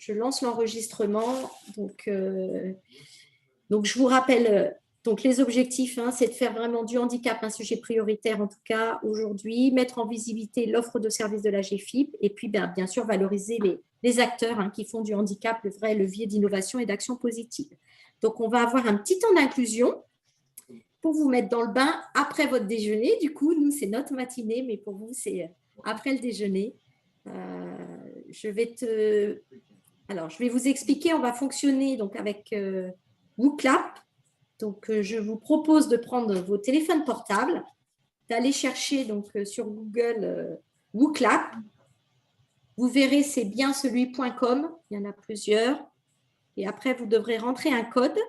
je lance l'enregistrement. Donc, je vous rappelle, donc les objectifs, c'est de faire vraiment du handicap un sujet prioritaire, en tout cas aujourd'hui, mettre en visibilité l'offre de services de la GFIP et puis bien sûr valoriser les acteurs qui font du handicap le vrai levier d'innovation et d'action positive. Donc, on va avoir un petit temps d'inclusion pour vous mettre dans le bain après votre déjeuner. Du coup, nous, c'est notre matinée, mais pour vous, c'est après le déjeuner. Je vais vous expliquer, on va fonctionner donc avec WooClap. Donc, je vous propose de prendre vos téléphones portables, d'aller chercher donc, sur Google WooClap. Vous verrez, c'est bien celui .com, il y en a plusieurs. Et après, vous devrez rentrer un code.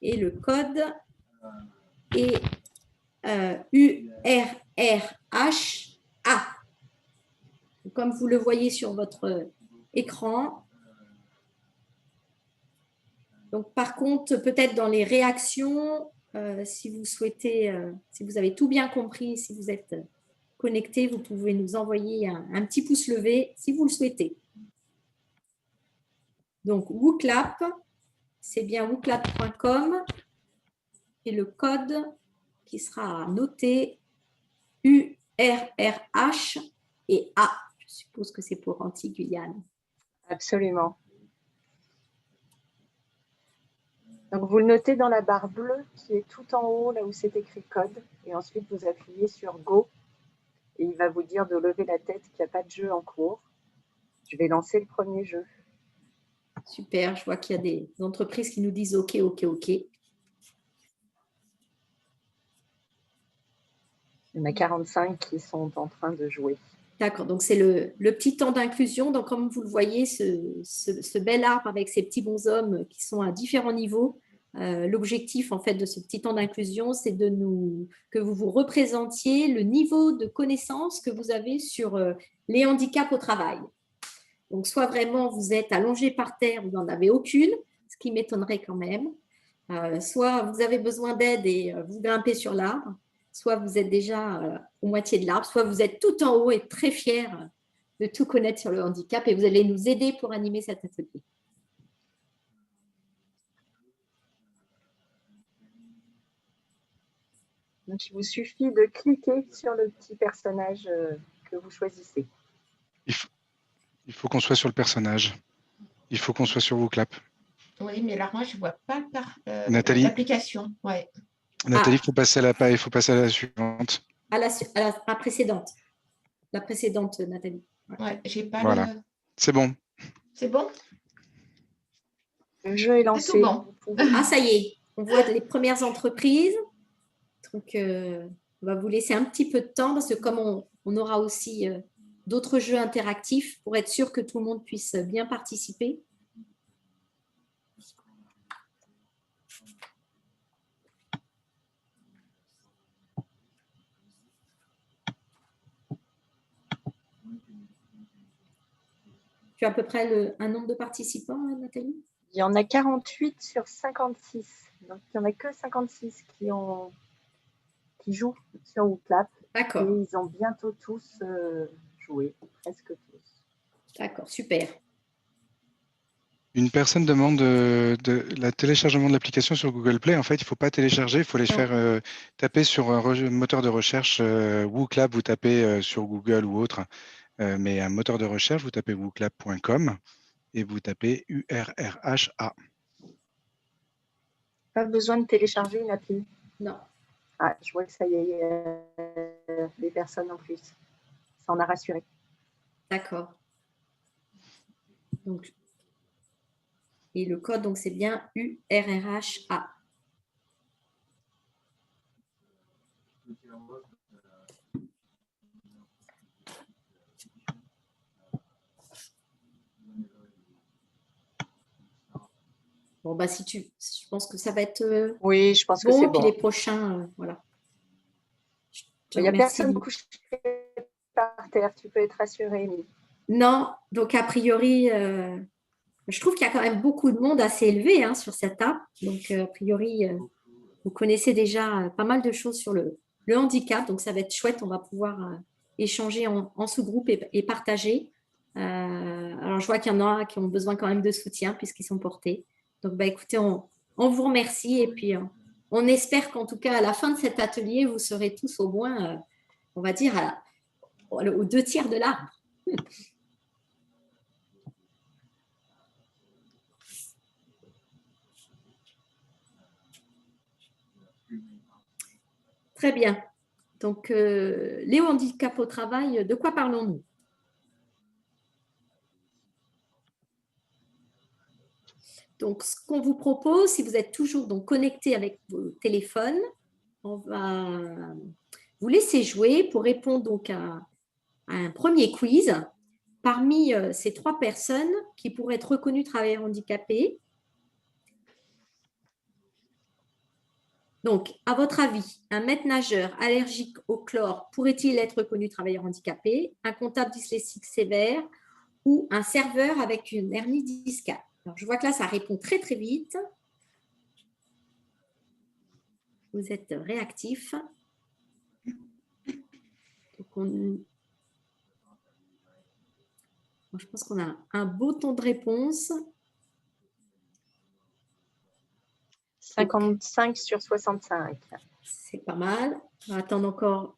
Et le code est URRHA. Comme vous le voyez sur votre écran. Donc, par contre, peut-être dans les réactions, si vous souhaitez, si vous avez tout bien compris, si vous êtes connecté, vous pouvez nous envoyer un petit pouce levé si vous le souhaitez. Donc, WooClap, c'est bien wooclap.com et le code qui sera noté URRH et A. Je suppose que c'est pour Antilles-Guyane. Absolument. Donc, vous le notez dans la barre bleue qui est tout en haut, là où c'est écrit code. Et ensuite, vous appuyez sur Go. Et il va vous dire de lever la tête qu'il n'y a pas de jeu en cours. Je vais lancer le premier jeu. Super, je vois qu'il y a des entreprises qui nous disent OK, OK, OK. Il y en a 45 qui sont en train de jouer. D'accord, donc c'est le petit temps d'inclusion. Donc, comme vous le voyez, ce bel arbre avec ces petits bonshommes qui sont à différents niveaux, l'objectif en fait de ce petit temps d'inclusion, c'est que vous vous représentiez le niveau de connaissance que vous avez sur les handicaps au travail. Donc, soit vraiment vous êtes allongé par terre, vous n'en avez aucune, ce qui m'étonnerait quand même. Soit vous avez besoin d'aide et vous grimpez sur l'arbre. Soit vous êtes déjà aux moitié de l'arbre, soit vous êtes tout en haut et très fier de tout connaître sur le handicap et vous allez nous aider pour animer cet atelier. Donc, il vous suffit de cliquer sur le petit personnage que vous choisissez. Il faut qu'on soit sur le personnage. Il faut qu'on soit sur WooClap. Oui, mais alors moi, je ne vois pas Nathalie, l'application. Ouais. Nathalie, il faut passer à la suivante. À la précédente. La précédente, Nathalie. Ouais, j'ai pas voilà. C'est bon. C'est bon? Le jeu est lancé. C'est tout bon. Ah, ça y est. On voit les premières entreprises. Donc, on va vous laisser un petit peu de temps parce que comme on aura aussi d'autres jeux interactifs pour être sûr que tout le monde puisse bien participer. Tu as à peu près un nombre de participants, Nathalie? Il y en a 48 sur 56. Donc, il n'y en a que 56 qui jouent sur WooClap. D'accord. Et ils ont bientôt tous joué, presque tous. D'accord, super. Une personne demande le téléchargement de l'application sur Google Play. En fait, il ne faut pas télécharger, il faut les faire taper sur un moteur de recherche WooClap, vous tapez sur Google ou autre, mais un moteur de recherche, vous tapez wooclap.com et vous tapez URRHA. Pas besoin de télécharger une appli. Non. Ah, je vois que ça y est, les personnes en plus. Ça en a rassuré. D'accord. Donc, et le code, donc c'est bien URRHA. Bon, bah, je pense que ça va être oui, je pense que c'est bon. Puis les prochains, voilà. Il n'y a personne couché par terre, tu peux être rassurée, Émilie. Non, donc a priori, je trouve qu'il y a quand même beaucoup de monde assez élevé sur cette app. Donc, a priori, vous connaissez déjà pas mal de choses sur le handicap. Donc, ça va être chouette. On va pouvoir échanger en sous-groupe et partager. Alors, je vois qu'il y en a qui ont besoin quand même de soutien puisqu'ils sont portés. Donc, écoutez, on vous remercie et puis on espère qu'en tout cas, à la fin de cet atelier, vous serez tous au moins, on va dire, aux 2 tiers de l'arbre. Très bien. Donc, les handicaps au travail, de quoi parlons-nous? Donc, ce qu'on vous propose, si vous êtes toujours donc connecté avec vos téléphones, on va vous laisser jouer pour répondre donc à un premier quiz. Parmi ces 3 personnes qui pourraient être reconnues travailleurs handicapés, donc, à votre avis, un maître nageur allergique au chlore pourrait-il être reconnu travailleur handicapé? Un comptable dyslexique sévère ou un serveur avec une hernie discale? Alors, je vois que là, ça répond très, très vite. Vous êtes réactifs. Donc, je pense qu'on a un beau taux de réponse. 55 sur 65. C'est pas mal. On va attendre encore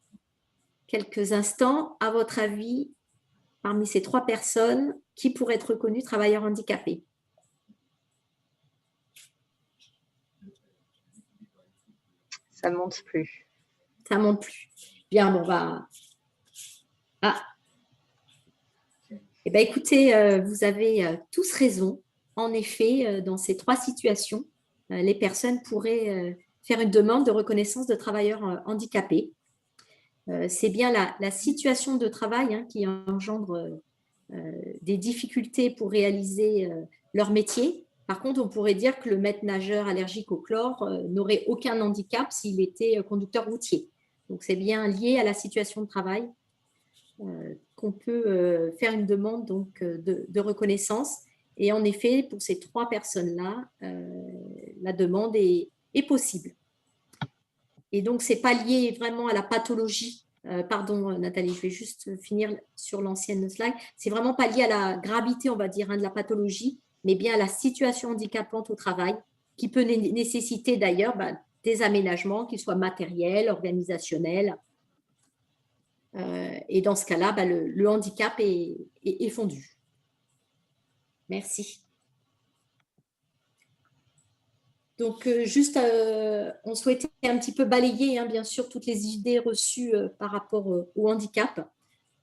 quelques instants. À votre avis, parmi ces 3 personnes, qui pourrait être reconnu travailleur handicapé? Ça ne monte plus. Ça ne monte plus. Bien, bon, Ah. Eh bien, écoutez, vous avez tous raison. En effet, dans ces 3 situations, les personnes pourraient faire une demande de reconnaissance de travailleurs handicapés. C'est bien la situation de travail qui engendre des difficultés pour réaliser leur métier. Par contre, on pourrait dire que le maître nageur allergique au chlore n'aurait aucun handicap s'il était conducteur routier. Donc, c'est bien lié à la situation de travail qu'on peut faire une demande donc, de reconnaissance. Et en effet, pour ces 3 personnes-là, la demande est possible. Et donc, ce n'est pas lié vraiment à la pathologie. Pardon, Nathalie, je vais juste finir sur l'ancienne slide. C'est vraiment pas lié à la gravité, on va dire, de la pathologie, mais bien à la situation handicapante au travail, qui peut nécessiter d'ailleurs des aménagements, qu'ils soient matériels, organisationnels. Et dans ce cas-là, le handicap est fondu. Merci. Donc, juste, on souhaitait un petit peu balayer, bien sûr, toutes les idées reçues par rapport au handicap.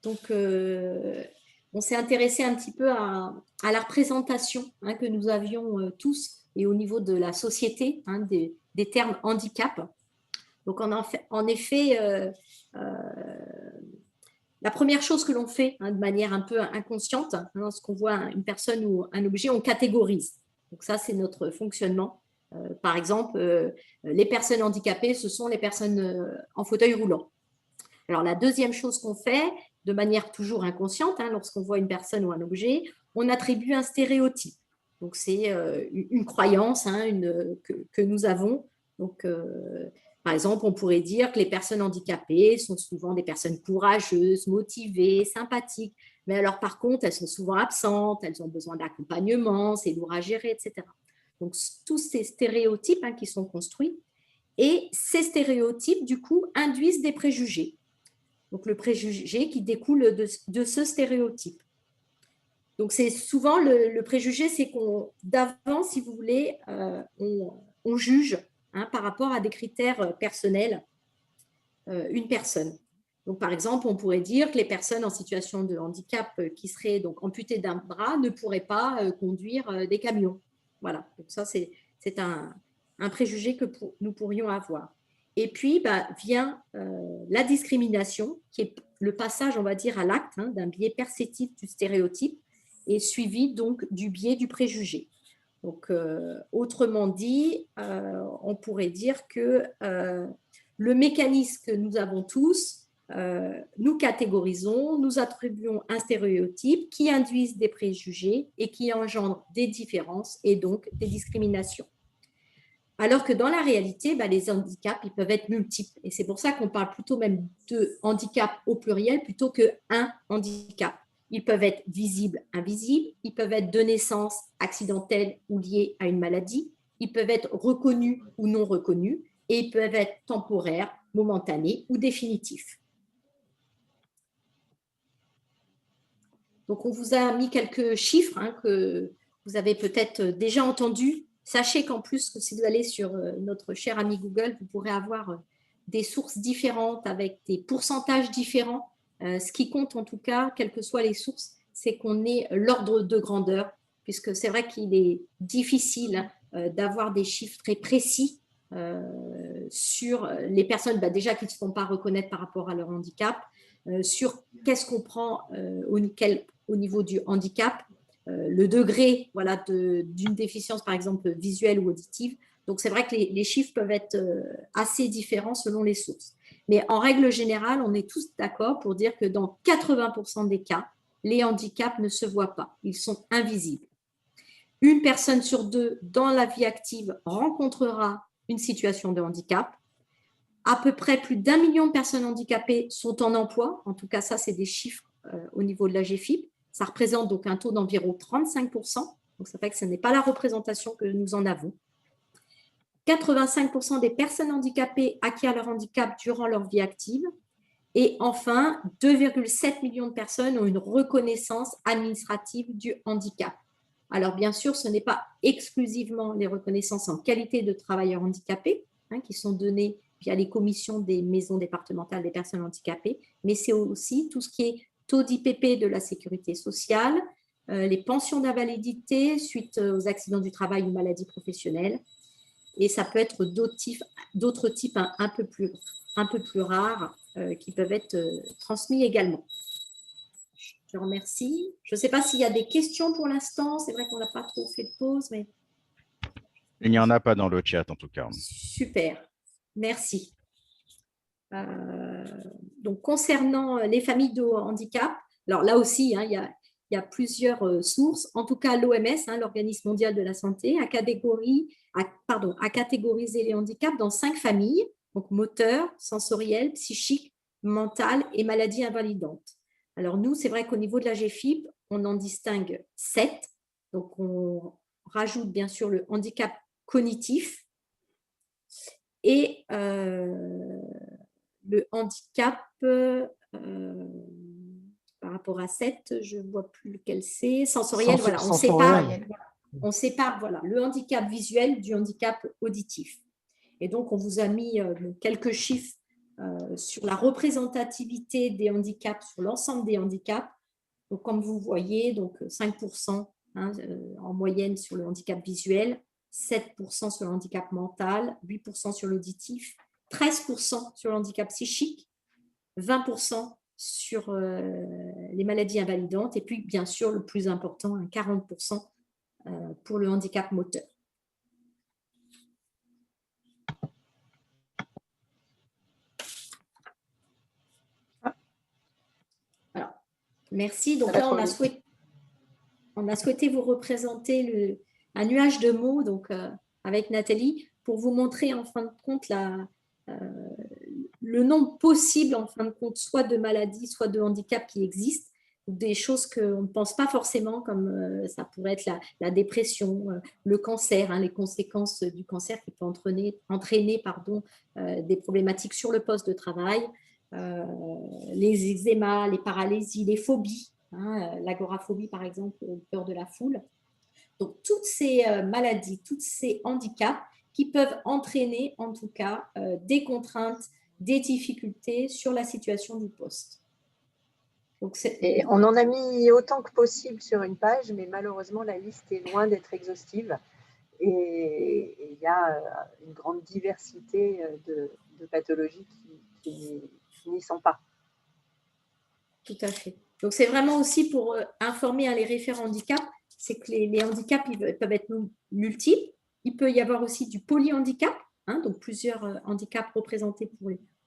Donc, on s'est intéressé un petit peu à la représentation que nous avions tous et au niveau de la société des termes handicap. Donc, en effet, la première chose que l'on fait de manière un peu inconsciente, lorsqu'on voit une personne ou un objet, on catégorise. Donc ça, c'est notre fonctionnement. Par exemple, les personnes handicapées, ce sont les personnes en fauteuil roulant. Alors, la deuxième chose qu'on fait, de manière toujours inconsciente, lorsqu'on voit une personne ou un objet, on attribue un stéréotype. Donc, c'est une croyance que nous avons. Donc, par exemple, on pourrait dire que les personnes handicapées sont souvent des personnes courageuses, motivées, sympathiques. Mais alors, par contre, elles sont souvent absentes, elles ont besoin d'accompagnement, c'est lourd à gérer, etc. Donc, tous ces stéréotypes qui sont construits. Et ces stéréotypes, du coup, induisent des préjugés. Donc, le préjugé qui découle de ce stéréotype. Donc, c'est souvent le préjugé, c'est qu'on, d'avant, si vous voulez, on juge par rapport à des critères personnels une personne. Donc, par exemple, on pourrait dire que les personnes en situation de handicap qui seraient donc amputées d'un bras ne pourraient pas conduire des camions. Voilà, donc ça, c'est un préjugé que nous pourrions avoir. Et puis, vient la discrimination, qui est le passage, on va dire, à l'acte d'un biais perceptif du stéréotype et suivi donc du biais du préjugé. Donc, autrement dit, on pourrait dire que le mécanisme que nous avons tous, nous catégorisons, nous attribuons un stéréotype qui induise des préjugés et qui engendre des différences et donc des discriminations. Alors que dans la réalité, les handicaps, ils peuvent être multiples. Et c'est pour ça qu'on parle plutôt même de handicap au pluriel plutôt qu'un handicap. Ils peuvent être visibles, invisibles. Ils peuvent être de naissance, accidentels ou liés à une maladie. Ils peuvent être reconnus ou non reconnus. Et ils peuvent être temporaires, momentanés ou définitifs. Donc, on vous a mis quelques chiffres que vous avez peut-être déjà entendus. Sachez qu'en plus, que si vous allez sur notre cher ami Google, vous pourrez avoir des sources différentes avec des pourcentages différents. Ce qui compte en tout cas, quelles que soient les sources, c'est qu'on ait l'ordre de grandeur, puisque c'est vrai qu'il est difficile d'avoir des chiffres très précis sur les personnes déjà qui ne se font pas reconnaître par rapport à leur handicap, sur qu'est-ce qu'on prend au niveau du handicap, le degré d'une déficience, par exemple, visuelle ou auditive. Donc, c'est vrai que les chiffres peuvent être assez différents selon les sources. Mais en règle générale, on est tous d'accord pour dire que dans 80% des cas, les handicaps ne se voient pas. Ils sont invisibles. Une personne sur deux dans la vie active rencontrera une situation de handicap. À peu près plus d'1 million de personnes handicapées sont en emploi. En tout cas, ça, c'est des chiffres au niveau de la GFIP. Ça représente donc un taux d'environ 35%. Donc, ça fait que ce n'est pas la représentation que nous en avons. 85% des personnes handicapées acquièrent leur handicap durant leur vie active. Et enfin, 2,7 millions de personnes ont une reconnaissance administrative du handicap. Alors, bien sûr, ce n'est pas exclusivement les reconnaissances en qualité de travailleur handicapé qui sont données via les commissions des maisons départementales des personnes handicapées, mais c'est aussi tout ce qui est taux d'IPP de la sécurité sociale, les pensions d'invalidité suite aux accidents du travail ou maladies professionnelles, et ça peut être d'autres types un peu plus rares qui peuvent être transmis également. Je remercie. Je ne sais pas s'il y a des questions pour l'instant. C'est vrai qu'on n'a pas trop fait de pause, mais… Il n'y en a pas dans le chat, en tout cas. Super. Merci. Donc, concernant les familles de handicap, alors là aussi, il y a plusieurs sources. En tout cas, l'OMS, l'Organisme mondial de la santé, a catégorisé les handicaps dans 5 familles, donc moteur, sensoriel, psychique, mental et maladies invalidantes. Alors nous, c'est vrai qu'au niveau de la GFIP, on en distingue 7. Donc, on rajoute bien sûr le handicap cognitif et le handicap, par rapport à 7, je ne vois plus lequel c'est, sensoriel, voilà, on sépare voilà, le handicap visuel du handicap auditif. Et donc, on vous a mis quelques chiffres sur la représentativité des handicaps sur l'ensemble des handicaps. Donc, comme vous voyez, donc 5% en moyenne sur le handicap visuel, 7% sur le handicap mental, 8% sur l'auditif, 13% sur le handicap psychique, 20% sur les maladies invalidantes et puis, bien sûr, le plus important, 40% pour le handicap moteur. Alors, merci. Donc là, on a souhaité vous représenter un nuage de mots donc, avec Nathalie pour vous montrer en fin de compte le nombre possible en fin de compte soit de maladies, soit de handicaps qui existent, des choses qu'on ne pense pas forcément comme ça pourrait être la dépression, le cancer, les conséquences du cancer qui peut entraîner des problématiques sur le poste de travail, les eczémas, les paralysies, les phobies, l'agoraphobie par exemple, peur de la foule. Donc toutes ces maladies, tous ces handicaps qui peuvent entraîner en tout cas des contraintes, des difficultés sur la situation du poste. Donc, et on en a mis autant que possible sur une page, mais malheureusement la liste est loin d'être exhaustive et il y a une grande diversité de pathologies qui n'y sont pas. Tout à fait. Donc c'est vraiment aussi pour informer les référents handicap, c'est que les handicaps ils peuvent être multiples. Il peut y avoir aussi du polyhandicap, donc plusieurs handicaps représentés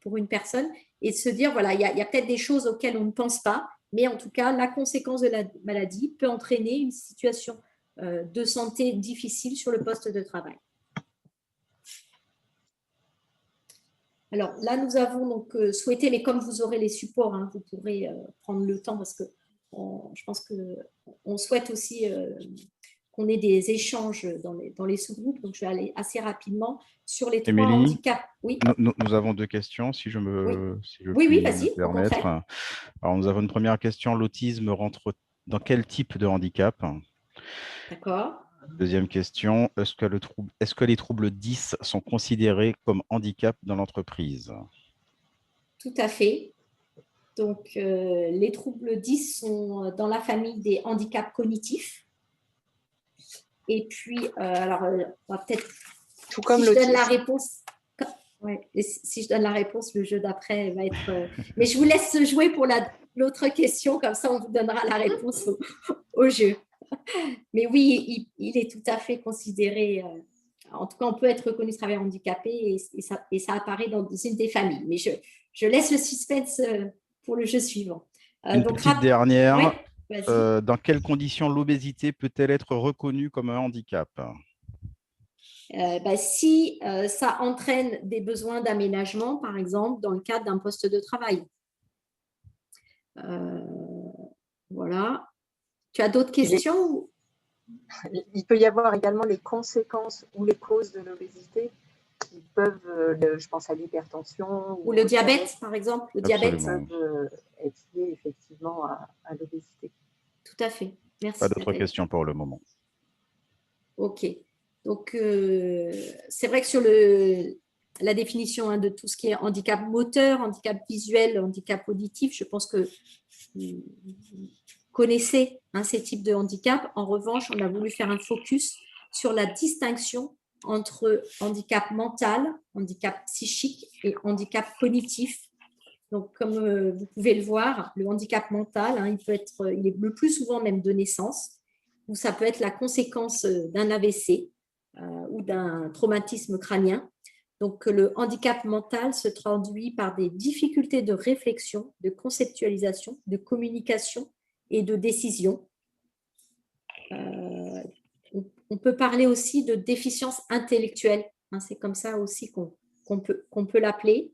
pour une personne, et se dire, voilà, il y a peut-être des choses auxquelles on ne pense pas, mais en tout cas, la conséquence de la maladie peut entraîner une situation de santé difficile sur le poste de travail. Alors là, nous avons donc souhaité, mais comme vous aurez les supports, vous pourrez prendre le temps parce que je pense qu'on souhaite aussi qu'on ait des échanges dans les sous-groupes. Donc, je vais aller assez rapidement sur les 3 Émilie, handicaps. Oui, nous avons 2 questions, si je oui, puis me vas-y, au permettre. contraire. Alors, nous avons une première question. L'autisme rentre dans quel type de handicap? D'accord. Deuxième question. Est-ce que les troubles 10 sont considérés comme handicap dans l'entreprise? Tout à fait. Donc, les troubles 10 sont dans la famille des handicaps cognitifs. Et puis, alors, on va peut-être, Tout comme si je donne l'autisme. la réponse, ouais, et si je donne la réponse, le jeu d'après va être. Mais je vous laisse jouer pour l'autre question, comme ça, on vous donnera la réponse au jeu. Mais oui, il est tout à fait considéré. En tout cas, on peut être reconnu travailleur handicapé et ça apparaît dans une des familles. Mais je laisse le suspense pour le jeu suivant. Une petite dernière. Ouais, vas-y. Dans quelles conditions l'obésité peut-elle être reconnue comme un handicap? Si ça entraîne des besoins d'aménagement, par exemple, dans le cadre d'un poste de travail. Voilà. Tu as d'autres questions? Il peut y avoir également les conséquences ou les causes de l'obésité qui peuvent, je pense à l'hypertension Ou le diabète, par exemple. Le diabète peuvent être liés effectivement à l'obésité. Tout à fait. Merci. Pas d'autres Nathalie. questions pour le moment. Ok. Donc, c'est vrai que sur la définition de tout ce qui est handicap moteur, handicap visuel, handicap auditif, je pense que vous connaissez ces types de handicap. En revanche, on a voulu faire un focus sur la distinction entre handicap mental, handicap psychique et handicap cognitif. Donc, comme vous pouvez le voir, le handicap mental, il est le plus souvent même de naissance, ou ça peut être la conséquence d'un AVC ou d'un traumatisme crânien. Donc, le handicap mental se traduit par des difficultés de réflexion, de conceptualisation, de communication et de décision. On peut parler aussi de déficience intellectuelle. C'est comme ça aussi qu'on peut l'appeler.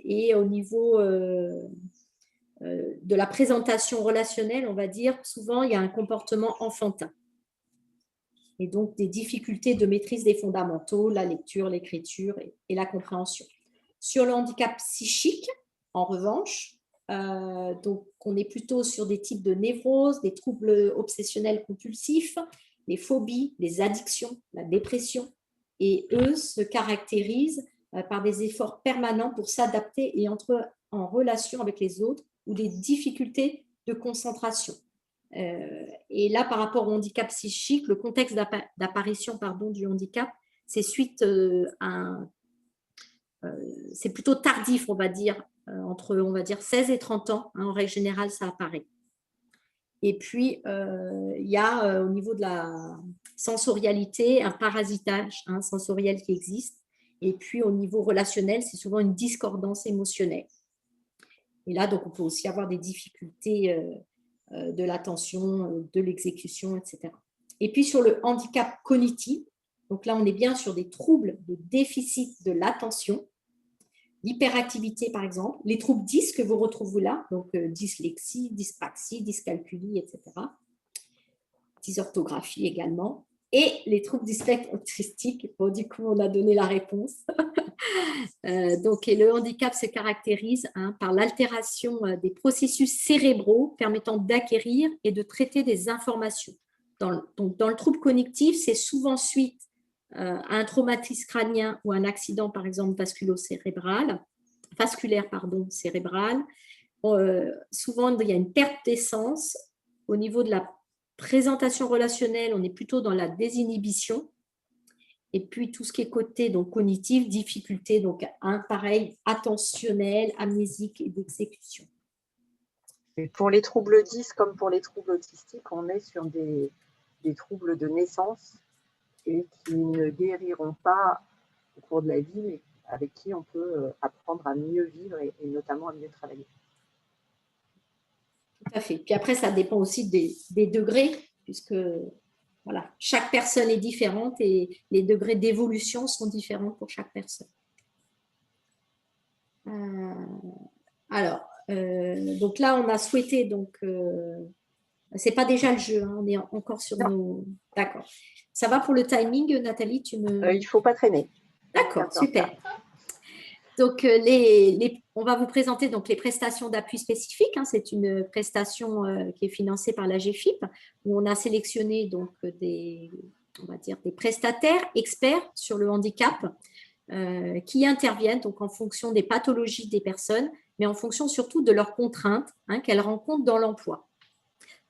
Et au niveau de la présentation relationnelle, on va dire, souvent, il y a un comportement enfantin. Et donc, des difficultés de maîtrise des fondamentaux, la lecture, l'écriture et la compréhension. Sur le handicap psychique, en revanche, donc on est plutôt sur des types de névroses, des troubles obsessionnels compulsifs, les phobies, les addictions, la dépression. Et eux se caractérisent par des efforts permanents pour s'adapter et entrer en relation avec les autres ou des difficultés de concentration. Et là, par rapport au handicap psychique, le contexte d'apparition du handicap, c'est suite c'est plutôt tardif, on va dire, entre 16 et 30 ans. En règle générale, ça apparaît. Et puis, il y a au niveau de la sensorialité, un parasitage sensoriel qui existe. Et puis, au niveau relationnel, c'est souvent une discordance émotionnelle. Et là, donc, on peut aussi avoir des difficultés de l'attention, de l'exécution, etc. Et puis, sur le handicap cognitif, donc là, on est bien sur des troubles de déficit de l'attention, l'hyperactivité, par exemple, les troubles 10 que vous retrouvez là, donc dyslexie, dyspraxie, dyscalculie, etc. Dysorthographie également. Et les troubles du spectre autistique, bon, du coup, on a donné la réponse. Donc, et le handicap se caractérise par l'altération des processus cérébraux permettant d'acquérir et de traiter des informations. Donc, dans le trouble cognitif, c'est souvent suite à un traumatisme crânien ou un accident, par exemple, vasculaire, cérébral. Souvent, il y a une perte d'essence. Au niveau de la présentation relationnelle, on est plutôt dans la désinhibition. Et puis, tout ce qui est côté donc, cognitif, difficulté, donc pareil, attentionnel, amnésique et d'exécution. Et pour les troubles 10 comme pour les troubles autistiques, on est sur des troubles de naissance et qui ne guériront pas au cours de la vie, mais avec qui on peut apprendre à mieux vivre et notamment à mieux travailler. Tout à fait. Puis après, ça dépend aussi des degrés, puisque voilà, chaque personne est différente et les degrés d'évolution sont différents pour chaque personne. Alors, donc là, on a souhaité, donc, c'est pas déjà le jeu, hein, on est encore sur Non. nos… D'accord. Ça va pour le timing, Nathalie, tu me… Il ne faut pas traîner. D'accord, D'accord. super. Donc, on va vous présenter donc, les prestations d'appui spécifiques. Hein. C'est une prestation qui est financée par la GFIP, où on a sélectionné donc, on va dire, des prestataires experts sur le handicap qui interviennent donc, en fonction des pathologies des personnes, mais en fonction surtout de leurs contraintes hein, qu'elles rencontrent dans l'emploi.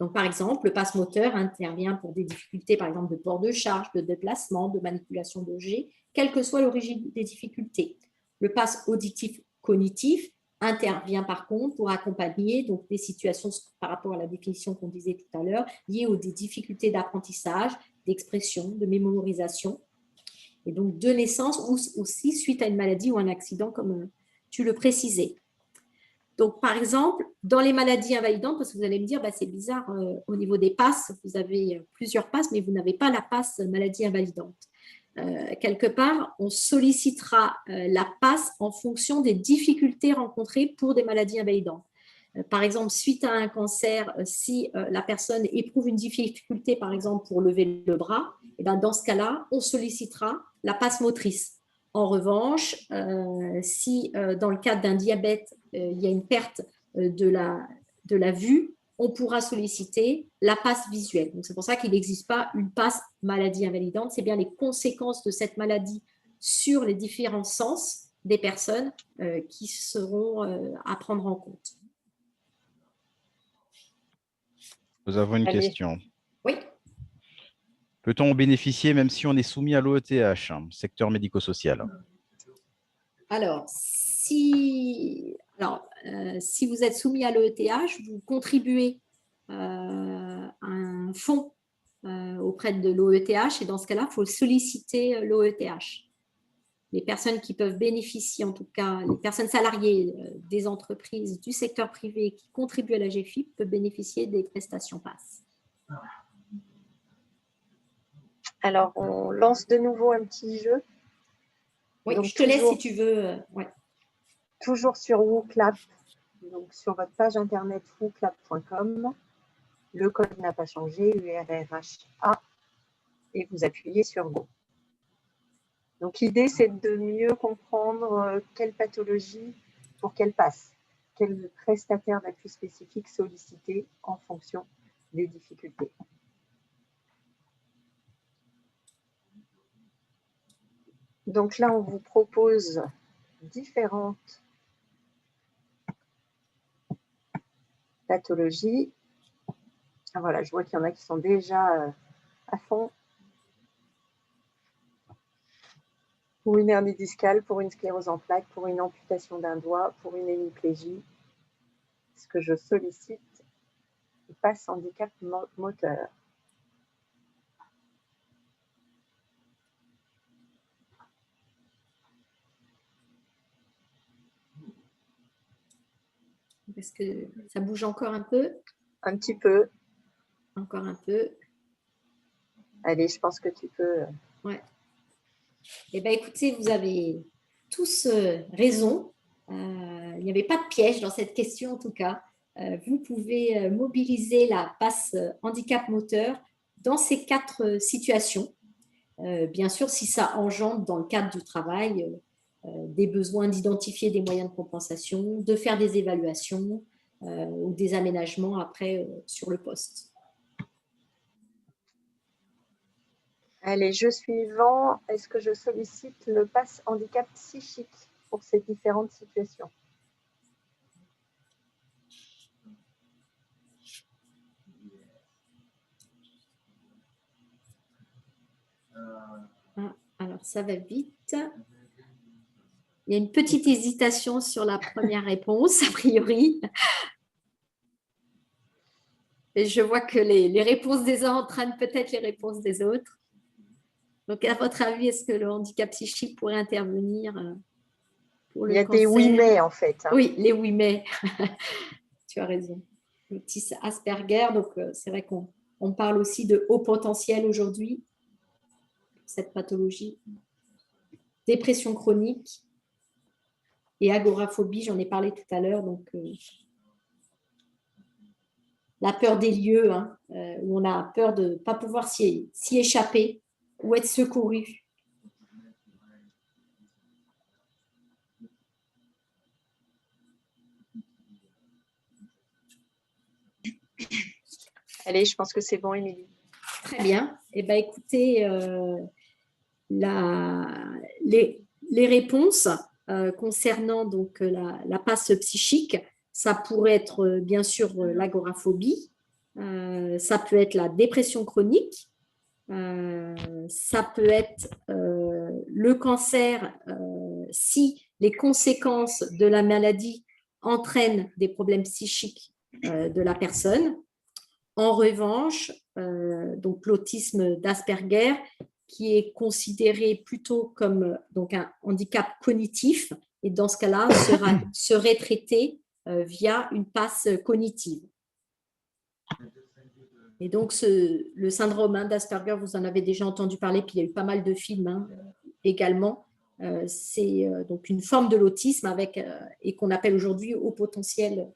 Donc, par exemple, le passe moteur intervient pour des difficultés, par exemple, de port de charge, de déplacement, de manipulation d'objets, quelle que soit l'origine des difficultés. Le passe auditif cognitif intervient par contre pour accompagner donc, des situations par rapport à la définition qu'on disait tout à l'heure, liées aux des difficultés d'apprentissage, d'expression, de mémorisation, et donc de naissance ou aussi suite à une maladie ou un accident, comme tu le précisais. Donc, par exemple, dans les maladies invalidantes, parce que vous allez me dire, bah, c'est bizarre, au niveau des passes, vous avez plusieurs passes, mais vous n'avez pas la passe maladie invalidante. Quelque part, on sollicitera la passe en fonction des difficultés rencontrées pour des maladies invalidantes. Par exemple, suite à un cancer, si la personne éprouve une difficulté, par exemple, pour lever le bras, et bien dans ce cas-là, on sollicitera la passe motrice. En revanche, si dans le cadre d'un diabète, il y a une perte de la vue, on pourra solliciter la passe visuelle. Donc, c'est pour ça qu'il n'existe pas une passe maladie invalidante. C'est bien les conséquences de cette maladie sur les différents sens des personnes qui seront à prendre en compte. Nous avons une Allez. question. Oui. Peut-on en bénéficier même si on est soumis à l'OETH, secteur médico-social? Alors, si vous êtes soumis à l'OETH, vous contribuez à un fonds auprès de l'OETH et dans ce cas-là, il faut solliciter l'OETH. Les personnes qui peuvent bénéficier, en tout cas, les personnes salariées des entreprises du secteur privé qui contribuent à la GFIP peuvent bénéficier des prestations PASS. Alors, on lance de nouveau un petit jeu. Oui, Donc, je te laisse si tu veux. Ouais. Toujours sur WooClap, donc sur votre page internet wooclap.com. Le code n'a pas changé, URRHA, et vous appuyez sur Go. Donc, l'idée, c'est de mieux comprendre quelle pathologie pour quelle passe, quel prestataire d'appui spécifique solliciter en fonction des difficultés. Donc là, on vous propose différentes pathologies. Ah, voilà, je vois qu'il y en a qui sont déjà à fond. Pour une hernie discale, pour une sclérose en plaques, pour une amputation d'un doigt, pour une hémiplégie. Ce que je sollicite, passe handicap moteur. Est-ce que ça bouge encore un peu? Un petit peu. Encore un peu. Allez, je pense que tu peux. Ouais. Eh bien, écoutez, vous avez tous raison. Il n'y avait pas de piège dans cette question, en tout cas. Vous pouvez mobiliser la passe handicap moteur dans ces 4 situations. Bien sûr, si ça engendre dans le cadre du travail des besoins d'identifier des moyens de compensation, de faire des évaluations ou des aménagements après sur le poste. Allez, jeu suivant. Est-ce que je sollicite le pass handicap psychique pour ces différentes situations? Alors, ça va vite. Il y a une petite hésitation sur la première réponse, a priori. Et je vois que les réponses des uns entraînent peut-être les réponses des autres. Donc, à votre avis, est-ce que le handicap psychique pourrait intervenir pour le cancer? Il y a des oui mais en fait. Hein. Oui, les oui mais. Tu as raison. L'autisme Asperger, donc c'est vrai qu'on parle aussi de haut potentiel aujourd'hui, cette pathologie. Dépression chronique Et agoraphobie, j'en ai parlé tout à l'heure, donc la peur des lieux, hein, où on a peur de ne pas pouvoir s'y échapper ou être secouru. Allez, je pense que c'est bon, Émilie. Très bien. Eh bien, écoutez, les réponses concernant donc la passe psychique, ça pourrait être bien sûr l'agoraphobie, ça peut être la dépression chronique, ça peut être le cancer si les conséquences de la maladie entraînent des problèmes psychiques de la personne. En revanche, donc l'autisme d'Asperger, qui est considéré plutôt comme donc un handicap cognitif, et dans ce cas-là, serait traité via une passe cognitive. Et donc, le syndrome d'Asperger, vous en avez déjà entendu parler, puis il y a eu pas mal de films également. C'est donc une forme de l'autisme et qu'on appelle aujourd'hui haut potentiel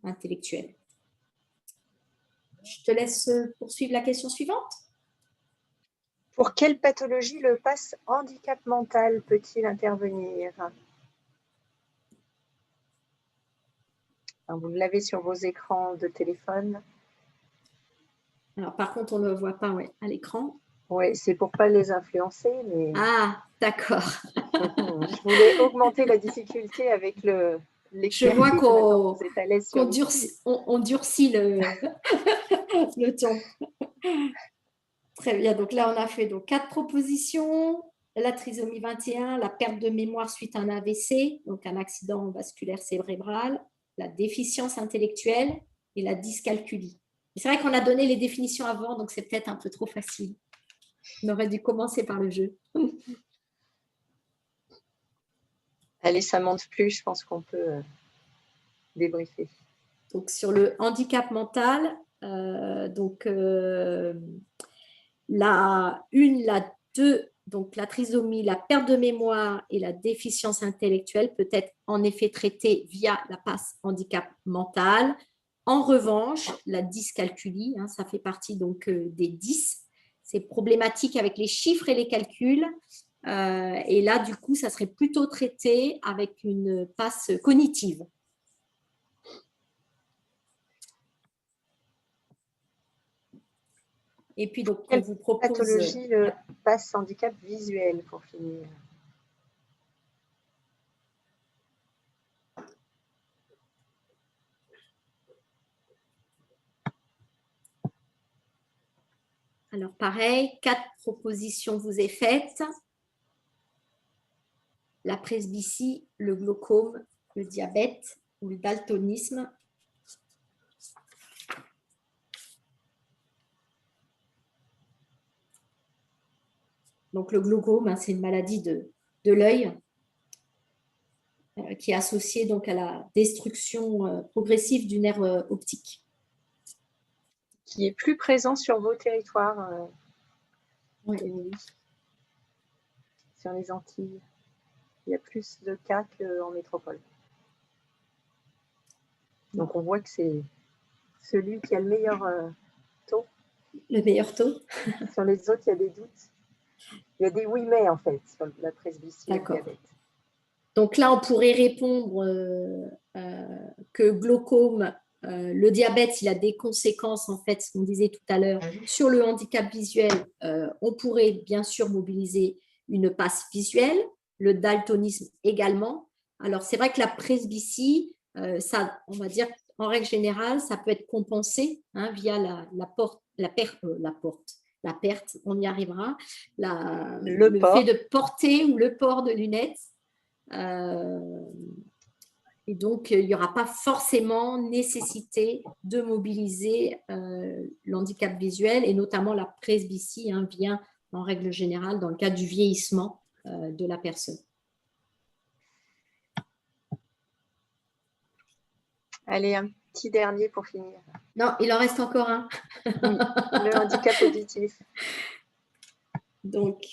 intellectuel. Je te laisse poursuivre la question suivante. Pour quelle pathologie le pass handicap mental peut-il intervenir? Alors, vous l'avez sur vos écrans de téléphone. Alors, par contre, on ne le voit pas à l'écran. Oui, c'est pour ne pas les influencer. Mais... Ah, d'accord. Je voulais augmenter la difficulté avec le... Je vois qu'on durcit le ton. Très bien. Donc là, on a fait 4 propositions. La trisomie 21, la perte de mémoire suite à un AVC, donc un accident vasculaire cérébral, la déficience intellectuelle et la dyscalculie. C'est vrai qu'on a donné les définitions avant, donc c'est peut-être un peu trop facile. On aurait dû commencer par le jeu. Allez, ça monte plus, je pense qu'on peut débriefer. Donc, sur le handicap mental, la 1, la 2, donc la trisomie, la perte de mémoire et la déficience intellectuelle peut être en effet traitée via la passe handicap mental. En revanche, la dyscalculie, ça fait partie donc des 10. C'est problématique avec les chiffres et les calculs. Et là, du coup, ça serait plutôt traité avec une passe cognitive. Et puis, donc, on vous propose... pathologie le passe handicap visuel, pour finir? Alors, pareil, 4 propositions vous est faites. La presbytie, le glaucome, le diabète ou le daltonisme. Donc, le glaucome, c'est une maladie de l'œil qui est associée donc à la destruction progressive du nerf optique. Qui est plus présent sur vos territoires, Émilie, sur les Antilles. Il y a plus de cas qu'en métropole. Donc, on voit que c'est celui qui a le meilleur taux. Le meilleur taux. Sur les autres, il y a des doutes. Il y a des oui mais en fait sur la presbytie et le diabète. Donc là, on pourrait répondre que glaucome, le diabète, il a des conséquences, en fait, ce qu'on disait tout à l'heure, sur le handicap visuel. On pourrait bien sûr mobiliser une passe visuelle, le daltonisme également. Alors, c'est vrai que la presbytie, ça, on va dire, en règle générale, ça peut être compensé via la perte, on y arrivera, le fait de porter ou le port de lunettes. Et donc, il n'y aura pas forcément nécessité de mobiliser l'handicap visuel et notamment la presbytie vient en règle générale dans le cas du vieillissement de la personne. Allez, un petit dernier pour finir. Non, il en reste encore un. Oui, le handicap auditif. Donc,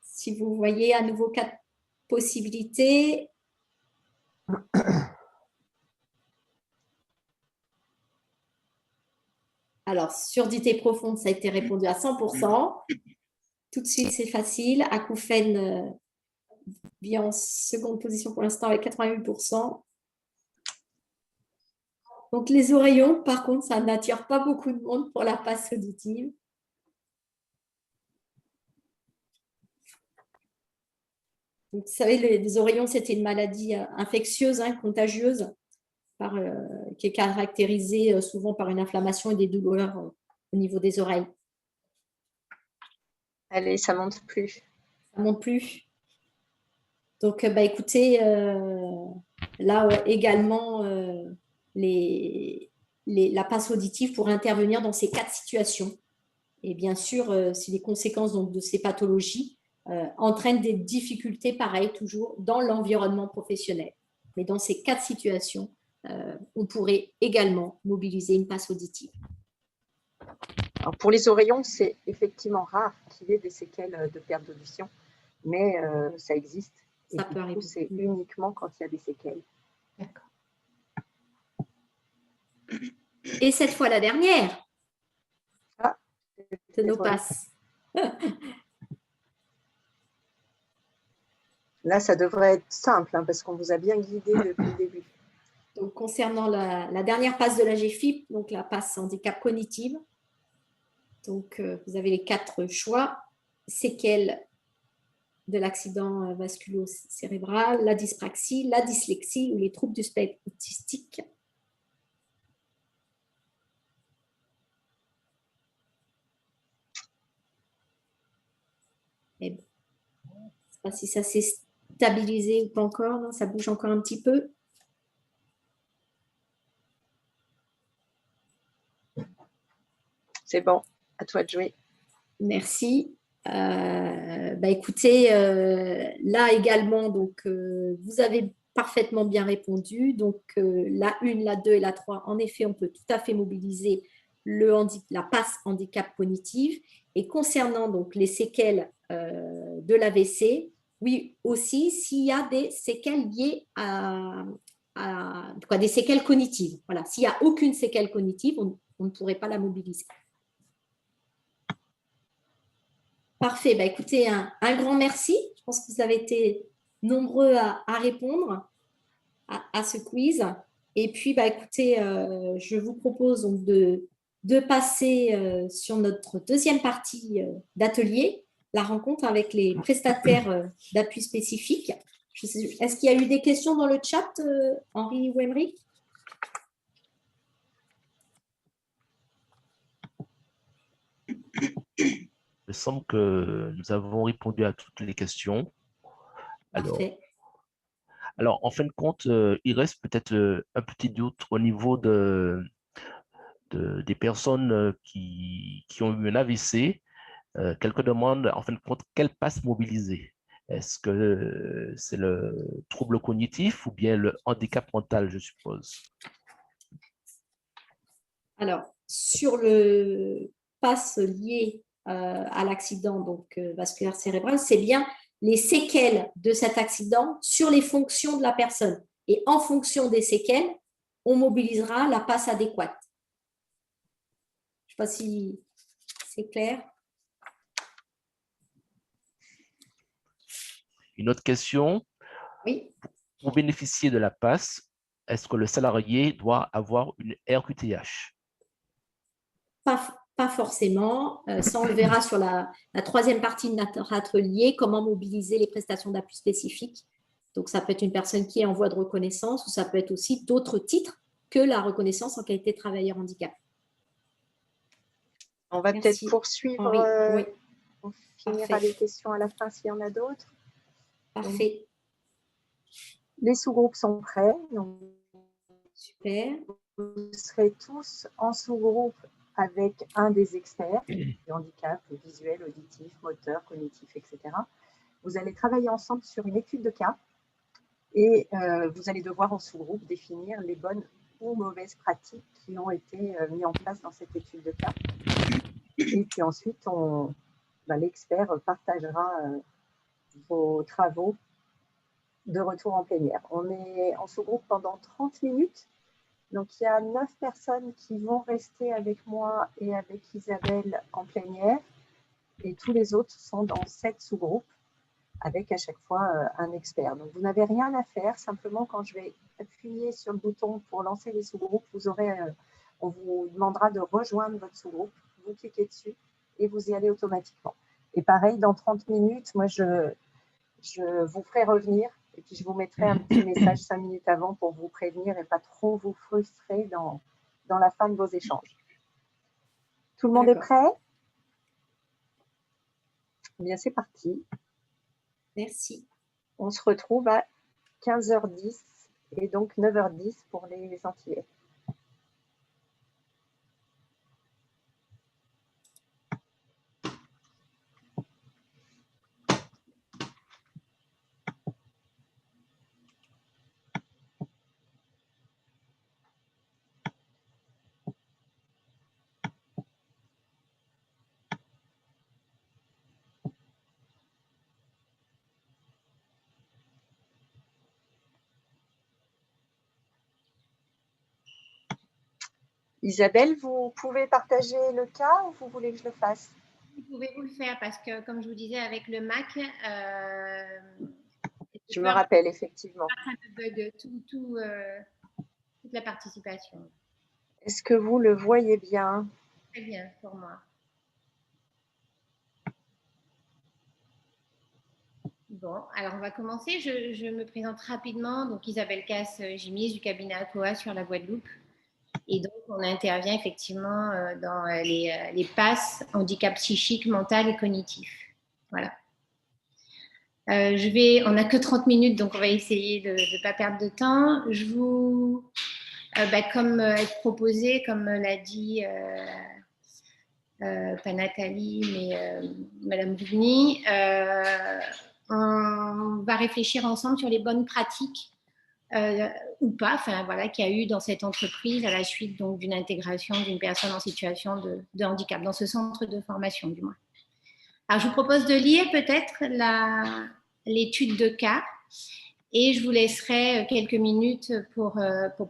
si vous voyez à nouveau 4 possibilités, Alors, surdité profonde, ça a été répondu à 100%. Tout de suite, c'est facile. Acouphène vient en seconde position pour l'instant avec 88%. Donc, les oreillons, par contre, ça n'attire pas beaucoup de monde pour la passe auditive. Donc, vous savez, les oreillons, c'était une maladie infectieuse, contagieuse, qui est caractérisée souvent par une inflammation et des douleurs au niveau des oreilles. Allez, ça monte plus. Ça monte plus. Donc, écoutez, là également, la passe auditive pourrait intervenir dans ces 4 situations. Et bien sûr, si les conséquences donc, de ces pathologies entraînent des difficultés, pareil, toujours dans l'environnement professionnel. Mais dans ces 4 situations, on pourrait également mobiliser une passe auditive. Alors pour les oreillons, c'est effectivement rare qu'il y ait des séquelles de perte d'audition, mais ça existe. Et Ça peut arriver. C'est uniquement quand il y a des séquelles. D'accord. Et cette fois, la dernière de nos vrai. passes. Là, ça devrait être simple, parce qu'on vous a bien guidé depuis le début. Donc, concernant la dernière passe de la GFIP, donc la passe handicap cognitive, donc vous avez les 4 choix: séquelles de l'accident vasculo-cérébral, la dyspraxie, la dyslexie ou les troubles du spectre autistique. Et bon, je ne sais pas si ça s'est stabilisé ou pas encore, non, ça bouge encore un petit peu. C'est bon, à toi de jouer. Merci. Écoutez, là également, donc, vous avez parfaitement bien répondu. Donc, la 1, la 2 et la 3, en effet, on peut tout à fait mobiliser la passe handicap cognitive. Et concernant donc, les séquelles de l'AVC, oui, aussi, s'il y a des séquelles liées à des séquelles cognitives. Voilà. S'il n'y a aucune séquelle cognitive, on ne pourrait pas la mobiliser. Parfait. Écoutez, un grand merci. Je pense que vous avez été nombreux à répondre à ce quiz. Et puis, écoutez, je vous propose donc de passer sur notre deuxième partie d'atelier, la rencontre avec les prestataires d'appui spécifique. Est-ce qu'il y a eu des questions dans le chat, Henri ou Émeric ? Il me semble que nous avons répondu à toutes les questions. Parfait. Alors, en fin de compte, il reste peut-être un petit doute au niveau des personnes qui ont eu un AVC. Quelques demandent, en fin de compte, quelle passe mobiliser? Est-ce que c'est le trouble cognitif ou bien le handicap mental, je suppose? Alors, sur le passe lié à l'accident vasculaire cérébral, c'est bien les séquelles de cet accident sur les fonctions de la personne. Et en fonction des séquelles, on mobilisera la passe adéquate. Je ne sais pas si c'est clair. Une autre question. Oui. Pour bénéficier de la passe, est-ce que le salarié doit avoir une RQTH? Pas forcément. Ça, on le verra sur la troisième partie de notre atelier, comment mobiliser les prestations d'appui spécifiques. Donc, ça peut être une personne qui est en voie de reconnaissance ou ça peut être aussi d'autres titres que la reconnaissance en qualité de travailleur handicapé. On va peut-être poursuivre. Oui. On finira les questions à la fin s'il y en a d'autres. Parfait. Les sous-groupes sont prêts. Donc super. Vous serez tous en sous-groupe avec un des experts du handicap visuel, auditif, moteur, cognitif, etc. Vous allez travailler ensemble sur une étude de cas et vous allez devoir en sous-groupe définir les bonnes ou mauvaises pratiques qui ont été mises en place dans cette étude de cas. Et puis ensuite, l'expert partagera vos travaux de retour en plénière. On est en sous-groupe pendant 30 minutes. Donc, il y a 9 personnes qui vont rester avec moi et avec Isabelle en plénière. Et tous les autres sont dans 7 sous-groupes avec à chaque fois un expert. Donc, vous n'avez rien à faire. Simplement, quand je vais appuyer sur le bouton pour lancer les sous-groupes, on vous demandera de rejoindre votre sous-groupe. Vous cliquez dessus et vous y allez automatiquement. Et pareil, dans 30 minutes, moi, je vous ferai revenir et puis je vous mettrai un petit message 5 minutes avant pour vous prévenir et pas trop vous frustrer dans la fin de vos échanges. Tout le monde est prêt? Eh bien, c'est parti. Merci. On se retrouve à 15h10 et donc 9h10 pour les Antillais. Isabelle, vous pouvez partager le cas ou vous voulez que je le fasse? Vous pouvez vous le faire parce que, comme je vous disais, avec le Mac, je me rappelle effectivement. Ça me bug toute la participation. Est-ce que vous le voyez bien? Très bien pour moi. Bon, alors on va commencer. Je me présente rapidement. Donc Isabelle Casse-Gimiz du cabinet ACOA sur la Guadeloupe. Et donc, on intervient effectivement dans les PASS, handicap psychique, mental et cognitif. Voilà. On n'a que 30 minutes, donc on va essayer de ne pas perdre de temps. Je vous, comme est proposé, comme l'a dit pas Nathalie, mais Madame Bouvny, on va réfléchir ensemble sur les bonnes pratiques ou pas, enfin voilà, qu'il y a eu dans cette entreprise à la suite donc d'une intégration d'une personne en situation de handicap, dans ce centre de formation du moins. Alors je vous propose de lire peut-être l'étude de cas et je vous laisserai quelques minutes pour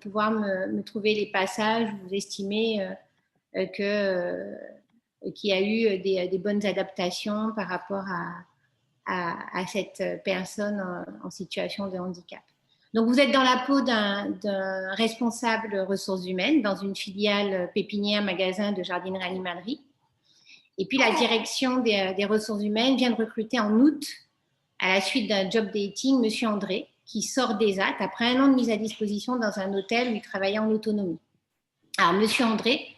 pouvoir me trouver les passages où vous estimez qu'il y a eu des bonnes adaptations par rapport à cette personne en situation de handicap. Donc, vous êtes dans la peau d'un responsable ressources humaines dans une filiale pépinière magasin de jardinerie animalerie. Et puis, la direction des ressources humaines vient de recruter en août, à la suite d'un job dating, M. André, qui sort des actes après un an de mise à disposition dans un hôtel où il travaillait en autonomie. Alors, M. André,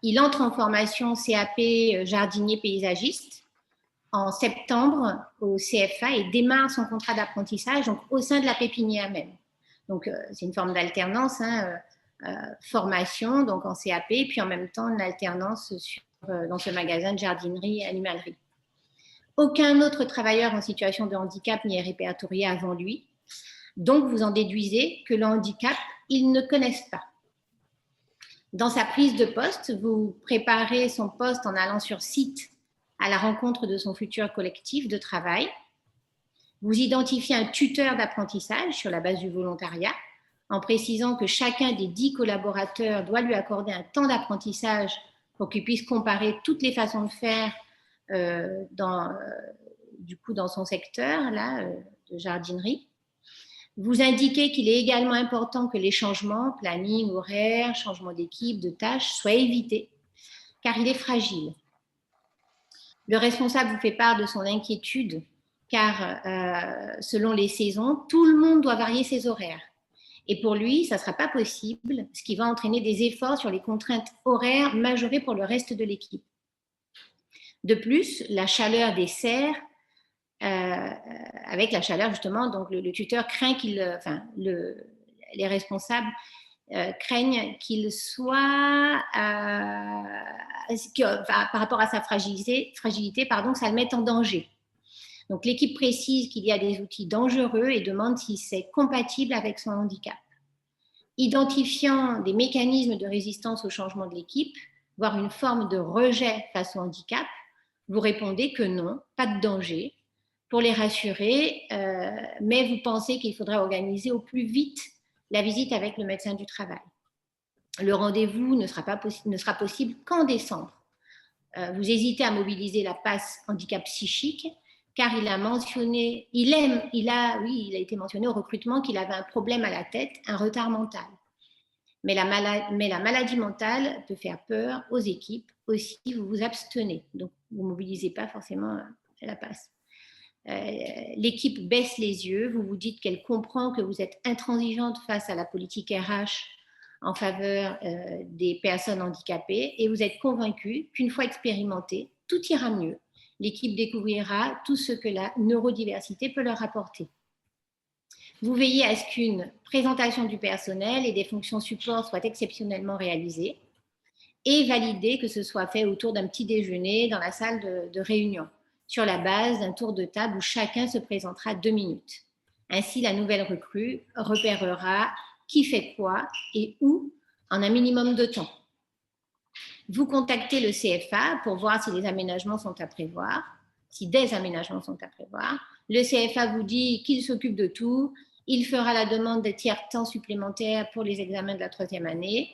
il entre en formation CAP jardinier paysagiste en septembre au CFA et démarre son contrat d'apprentissage donc au sein de la pépinière même. Donc, c'est une forme d'alternance, formation donc en CAP, puis en même temps une alternance dans ce magasin de jardinerie animalerie. Aucun autre travailleur en situation de handicap n'y est répertorié avant lui. Donc, vous en déduisez que le handicap, ils ne connaissent pas. Dans sa prise de poste, vous préparez son poste en allant sur site à la rencontre de son futur collectif de travail. Vous identifiez un tuteur d'apprentissage sur la base du volontariat, en précisant que chacun des 10 collaborateurs doit lui accorder un temps d'apprentissage pour qu'il puisse comparer toutes les façons de faire dans son secteur là, de jardinerie. Vous indiquez qu'il est également important que les changements, planning, horaire, changement d'équipe, de tâches, soient évités, car il est fragile. Le responsable vous fait part de son inquiétude, car selon les saisons, tout le monde doit varier ses horaires. Et pour lui, ça ne sera pas possible, ce qui va entraîner des efforts sur les contraintes horaires majorées pour le reste de l'équipe. De plus, la chaleur des serres, avec la chaleur justement, donc le tuteur craint les responsables craignent qu'il soit, par rapport à sa fragilité, ça le mette en danger. Donc l'équipe précise qu'il y a des outils dangereux et demande si c'est compatible avec son handicap. Identifiant des mécanismes de résistance au changement de l'équipe, voire une forme de rejet face au handicap, vous répondez que non, pas de danger, pour les rassurer, mais vous pensez qu'il faudrait organiser au plus vite la visite avec le médecin du travail. Le rendez-vous ne sera possible qu'en décembre. Vous hésitez à mobiliser la PAS handicap psychique, car il a été mentionné au recrutement qu'il avait un problème à la tête, un retard mental. Mais la maladie mentale peut faire peur aux équipes, aussi vous vous abstenez, donc vous ne mobilisez pas forcément la PAS. L'équipe baisse les yeux, vous vous dites qu'elle comprend que vous êtes intransigeante face à la politique RH en faveur des personnes handicapées et vous êtes convaincu qu'une fois expérimenté, tout ira mieux. L'équipe découvrira tout ce que la neurodiversité peut leur apporter. Vous veillez à ce qu'une présentation du personnel et des fonctions support soit exceptionnellement réalisée et validée, que ce soit fait autour d'un petit déjeuner dans la salle de réunion, sur la base d'un tour de table où chacun se présentera 2 minutes. Ainsi, la nouvelle recrue repérera qui fait quoi et où en un minimum de temps. Vous contactez le CFA pour voir si des aménagements sont à prévoir, si des aménagements sont à prévoir. Le CFA vous dit qu'il s'occupe de tout. Il fera la demande de tiers-temps supplémentaires pour les examens de la 3e année.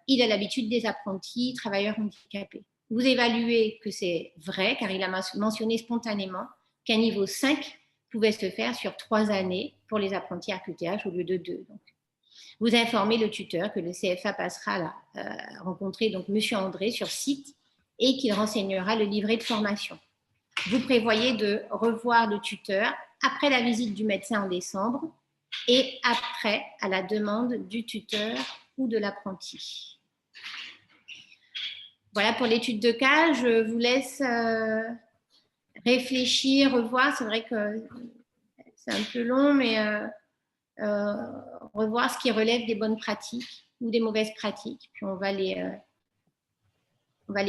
Il a l'habitude des apprentis travailleurs handicapés. Vous évaluez que c'est vrai, car il a mentionné spontanément qu'un niveau 5 pouvait se faire sur 3 années pour les apprentis RQTH au lieu de 2. Donc, vous informez le tuteur que le CFA passera à rencontrer donc M. André sur site et qu'il renseignera le livret de formation. Vous prévoyez de revoir le tuteur après la visite du médecin en décembre et après à la demande du tuteur ou de l'apprenti. Voilà pour l'étude de cas. Je vous laisse réfléchir, revoir. C'est vrai que c'est un peu long, mais revoir ce qui relève des bonnes pratiques ou des mauvaises pratiques. Puis on va les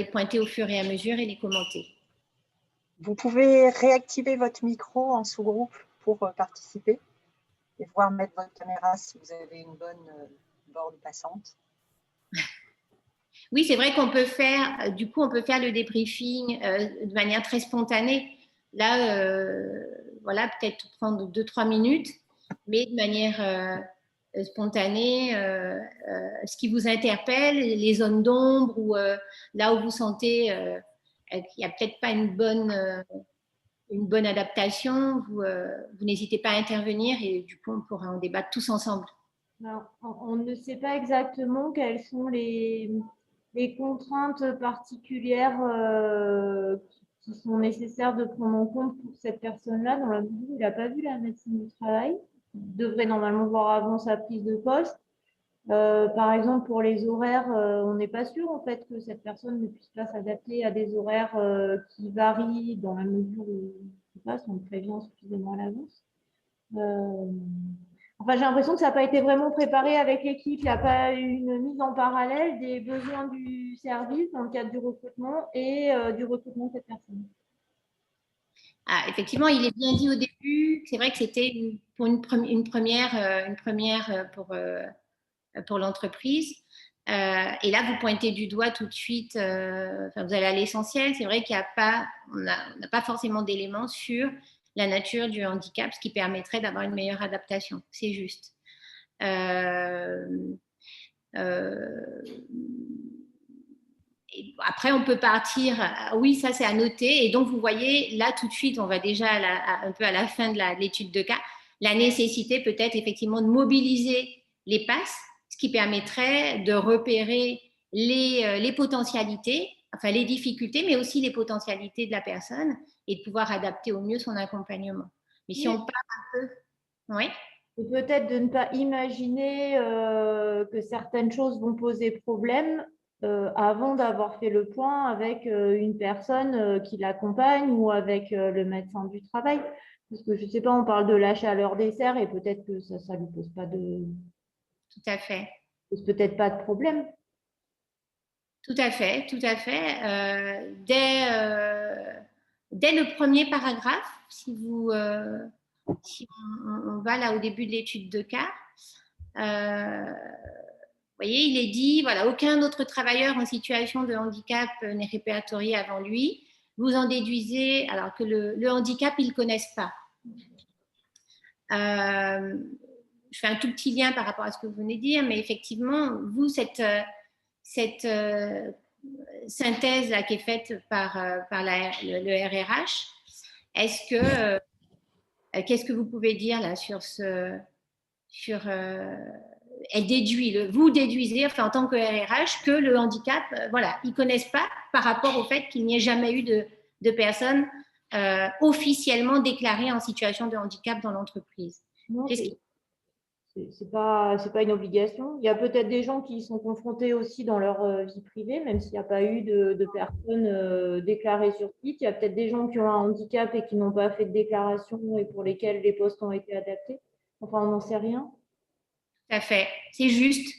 pointer au fur et à mesure et les commenter. Vous pouvez réactiver votre micro en sous-groupe pour participer et voir mettre votre caméra si vous avez une bonne borne passante. Oui, c'est vrai qu'on peut faire, du coup, on peut faire le débriefing de manière très spontanée. Là, voilà, peut-être prendre 2-3 minutes, mais de manière spontanée, ce qui vous interpelle, les zones d'ombre ou là où vous sentez qu'il n'y a peut-être pas une bonne adaptation, vous n'hésitez pas à intervenir et du coup, on pourra en débattre tous ensemble. Alors, on ne sait pas exactement quelles sont les contraintes particulières qui sont nécessaires de prendre en compte pour cette personne-là, dans la mesure où il n'a pas vu la médecine du travail. Il devrait normalement voir avant sa prise de poste. Par exemple, pour les horaires, on n'est pas sûr en fait que cette personne ne puisse pas s'adapter à des horaires qui varient dans la mesure où on le prévient suffisamment à l'avance. Enfin, j'ai l'impression que ça n'a pas été vraiment préparé avec l'équipe. Il n'y a pas eu une mise en parallèle des besoins du service dans le cadre du recrutement et du recrutement de cette personne. Ah, effectivement, il est bien dit au début. C'est vrai que c'était une première pour l'entreprise. Et là, vous pointez du doigt tout de suite, vous allez à l'essentiel. C'est vrai on n'a pas forcément d'éléments sur la nature du handicap, ce qui permettrait d'avoir une meilleure adaptation. C'est juste. Après, on peut partir, oui, ça c'est à noter. Et donc, vous voyez, là, tout de suite, on va déjà un peu à la fin de l'étude de cas, la nécessité peut-être effectivement de mobiliser les PAS, ce qui permettrait de repérer les potentialités, enfin les difficultés, mais aussi les potentialités de la personne et de pouvoir adapter au mieux son accompagnement. Mais si on part un peu… Oui. Et peut-être de ne pas imaginer que certaines choses vont poser problème avant d'avoir fait le point avec une personne qui l'accompagne ou avec le médecin du travail. Parce que je ne sais pas, on parle de l'achat à l'heure des serres et peut-être que ça ne lui pose pas de… Tout à fait. Peut-être pas de problème. Tout à fait, tout à fait. Dès le premier paragraphe, si on va là au début de l'étude de cas, vous voyez, il est dit, voilà, aucun autre travailleur en situation de handicap n'est répertorié avant lui. vous en déduisez, alors que le handicap, ils ne le connaissent pas. Je fais un tout petit lien par rapport à ce que vous venez de dire, mais effectivement, vous, cette synthèse là, qui est faite par le RRH, qu'est-ce que vous pouvez dire là elle déduit, vous déduisez, enfin, en tant que RRH, que le handicap, voilà, ils ne connaissent pas par rapport au fait qu'il n'y ait jamais eu de personnes officiellement déclarées en situation de handicap dans l'entreprise. C'est pas une obligation. Il y a peut-être des gens qui sont confrontés aussi dans leur vie privée, même s'il n'y a pas eu de personnes déclarées sur site. Il y a peut-être des gens qui ont un handicap et qui n'ont pas fait de déclaration et pour lesquels les postes ont été adaptés. Enfin, on n'en sait rien. Tout à fait, c'est juste.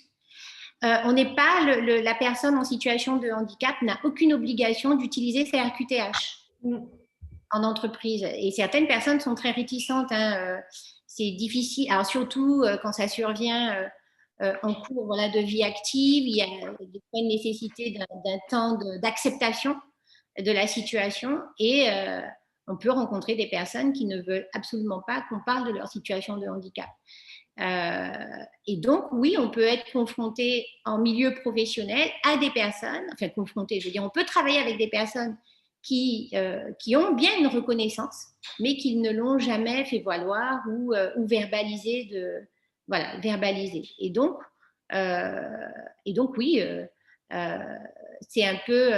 On n'est pas la personne en situation de handicap n'a aucune obligation d'utiliser sa RQTH en entreprise. Et certaines personnes sont très réticentes. C'est difficile. Alors surtout quand ça survient en cours de vie active, il y a des fois une nécessité d'un temps d'acceptation de la situation et on peut rencontrer des personnes qui ne veulent absolument pas qu'on parle de leur situation de handicap. Et donc, oui, on peut être confronté en milieu professionnel à des personnes, enfin confronté, je veux dire, on peut travailler avec des personnes qui ont bien une reconnaissance, mais qui ne l'ont jamais fait valoir ou verbalisé. Verbalisé. Et donc oui, c'est un peu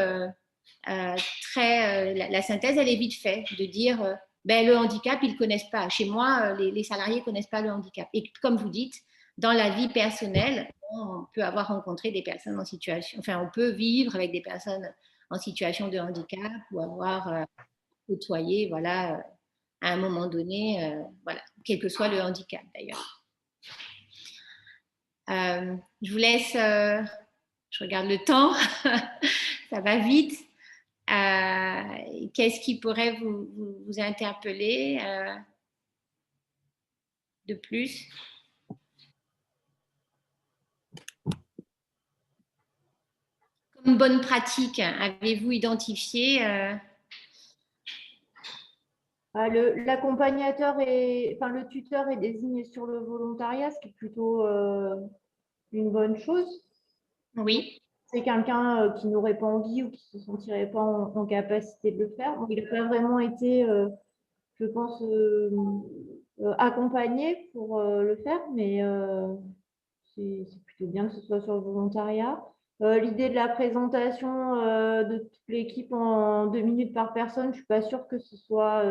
la synthèse, elle est vite faite, de dire le handicap, ils ne connaissent pas. Chez moi, les salariés ne connaissent pas le handicap. Et comme vous dites, dans la vie personnelle, on peut avoir rencontré des personnes en situation, enfin, on peut vivre avec des personnes en situation de handicap ou avoir côtoyé, à un moment donné, quel que soit le handicap d'ailleurs. Je vous laisse, je regarde le temps, ça va vite. Qu'est-ce qui pourrait vous interpeller de plus? Comme bonne pratique, avez-vous identifié l'accompagnateur le tuteur est désigné sur le volontariat, ce qui est plutôt une bonne chose. Oui. C'est quelqu'un qui n'aurait pas envie ou qui ne se sentirait pas en capacité de le faire. Il n'a pas vraiment été, je pense, accompagné pour le faire, mais c'est plutôt bien que ce soit sur le volontariat. L'idée de la présentation de toute l'équipe en 2 minutes par personne, je ne suis pas sûre que ce soit…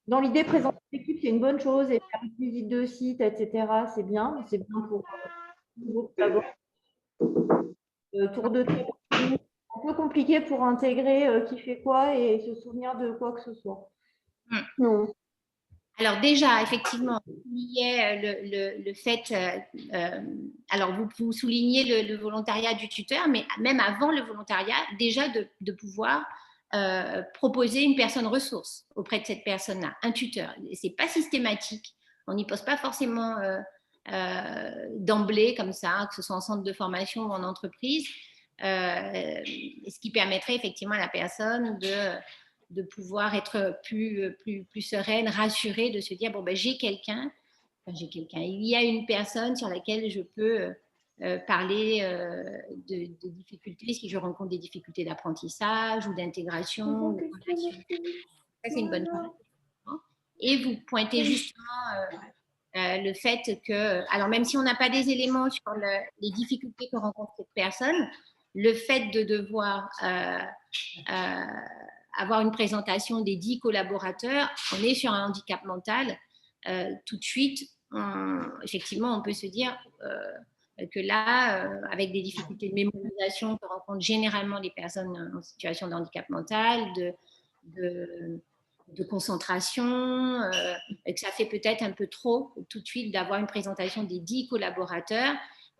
Dans l'idée, présenter l'équipe, c'est une bonne chose, et faire une visite de site, etc., c'est bien pour d'abord. Tour de table, c'est un peu compliqué pour intégrer qui fait quoi et se souvenir de quoi que ce soit. Non. Alors déjà, effectivement, il y a le fait, alors vous soulignez le volontariat du tuteur, mais même avant le volontariat, déjà de pouvoir proposer une personne ressource auprès de cette personne-là, un tuteur. Ce n'est pas systématique, on n'y pose pas forcément d'emblée comme ça, que ce soit en centre de formation ou en entreprise, ce qui permettrait effectivement à la personne de pouvoir être plus sereine, rassurée, de se dire j'ai quelqu'un, il y a une personne sur laquelle je peux parler de difficultés, si je rencontre des difficultés d'apprentissage ou d'intégration. Ça, c'est une bonne chose. Et vous pointez justement le fait que, alors même si on n'a pas des éléments sur les difficultés que rencontre cette personne, le fait de devoir avoir une présentation des 10 collaborateurs, on est sur un handicap mental, tout de suite, effectivement, on peut se dire que là, avec des difficultés de mémorisation que rencontrent généralement les personnes en situation de handicap mental, de concentration, que ça fait peut-être un peu trop tout de suite d'avoir une présentation des 10 collaborateurs.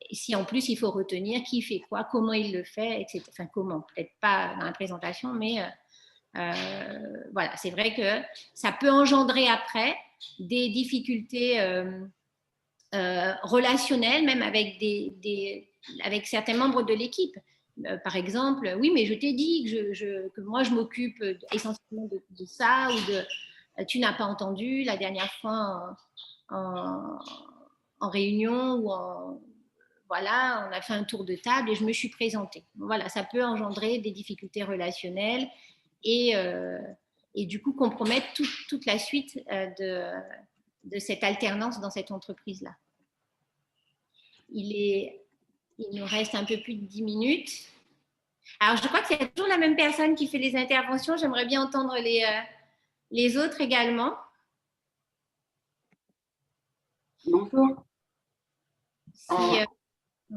Et si en plus il faut retenir qui fait quoi, comment il le fait, etc. Enfin, comment, peut-être pas dans la présentation, mais c'est vrai que ça peut engendrer après des difficultés relationnelles, même avec certains membres de l'équipe. par exemple, oui, mais je t'ai dit que moi, je m'occupe essentiellement de ça, ou tu n'as pas entendu la dernière fois en réunion, ou voilà, on a fait un tour de table et je me suis présentée. Voilà, ça peut engendrer des difficultés relationnelles et du coup compromettre toute la suite de cette alternance dans cette entreprise-là. Il nous reste un peu plus de 10 minutes. Alors, je crois que c'est toujours la même personne qui fait les interventions. J'aimerais bien entendre les autres également. Bonjour.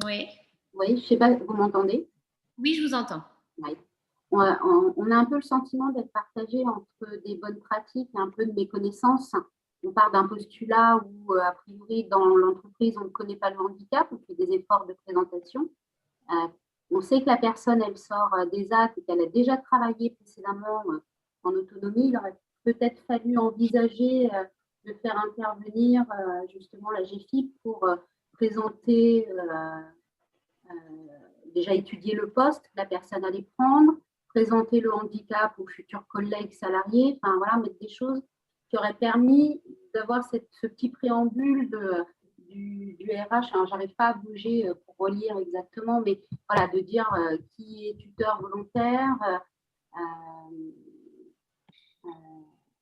Oui. Oui, je ne sais pas, vous m'entendez? Oui, je vous entends. Oui. On a un peu le sentiment d'être partagé entre des bonnes pratiques et un peu de méconnaissance. On part d'un postulat où, a priori, dans l'entreprise, on ne connaît pas le handicap, on fait des efforts de présentation. On sait que la personne, elle sort des actes et qu'elle a déjà travaillé précédemment en autonomie. Il aurait peut-être fallu envisager de faire intervenir justement la GFIP pour présenter, déjà étudier le poste que la personne allait prendre, présenter le handicap aux futurs collègues salariés, enfin voilà, mettre des choses qui auraient permis d'avoir ce petit préambule du RH. Je n'arrive pas à bouger pour relire exactement, mais voilà, de dire qui est tuteur volontaire,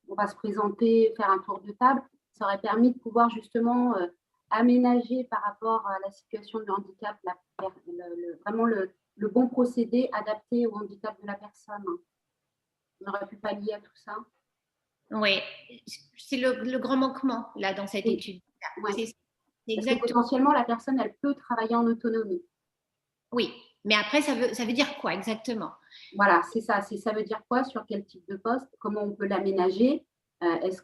on va se présenter, faire un tour de table. Ça aurait permis de pouvoir justement aménager par rapport à la situation de handicap, vraiment le bon procédé adapté au handicap de la personne. On aurait pu pallier à tout ça. Oui, c'est le grand manquement là dans cette étude. Ouais. Exactement. Potentiellement, la personne, elle peut travailler en autonomie. Oui, mais après, ça veut dire quoi exactement? Voilà, c'est ça. Ça veut dire quoi? Sur quel type de poste? Comment on peut l'aménager? Est-ce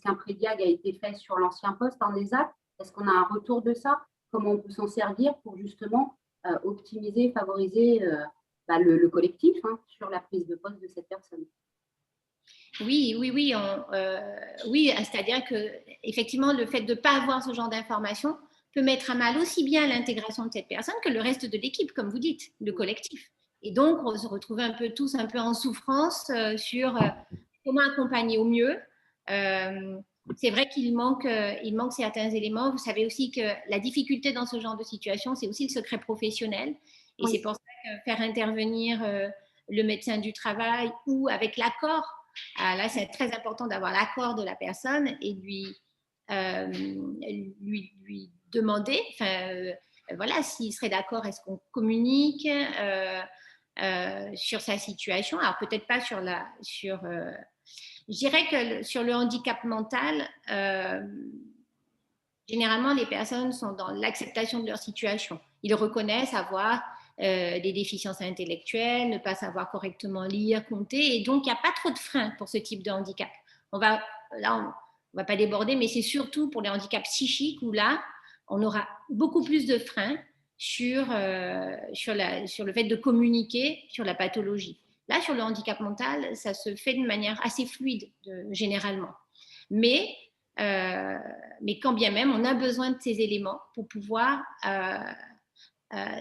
qu'un prédiag a été fait sur l'ancien poste en ESAT? Est-ce qu'on a un retour de ça? Comment on peut s'en servir pour justement optimiser, favoriser le collectif sur la prise de poste de cette personne? Oui, c'est-à-dire que effectivement, le fait de ne pas avoir ce genre d'informations peut mettre à mal aussi bien l'intégration de cette personne que le reste de l'équipe, comme vous dites, le collectif. Et donc, on se retrouve tous un peu en souffrance sur comment accompagner au mieux. C'est vrai qu'il manque certains éléments. Vous savez aussi que la difficulté dans ce genre de situation, c'est aussi le secret professionnel. Et c'est pour ça que faire intervenir le médecin du travail ou avec l'accord, là, c'est très important d'avoir l'accord de la personne et lui demander, voilà, s'il serait d'accord, est-ce qu'on communique sur sa situation. Alors peut-être pas je dirais que sur le handicap mental, généralement les personnes sont dans l'acceptation de leur situation. Ils reconnaissent avoir des déficiences intellectuelles, ne pas savoir correctement lire, compter, et donc il n'y a pas trop de freins pour ce type de handicap. On va pas déborder, mais c'est surtout pour les handicaps psychiques où là, on aura beaucoup plus de freins sur le fait de communiquer sur la pathologie. Là, sur le handicap mental, ça se fait de manière assez fluide, généralement. Mais quand bien même, on a besoin de ces éléments pour pouvoir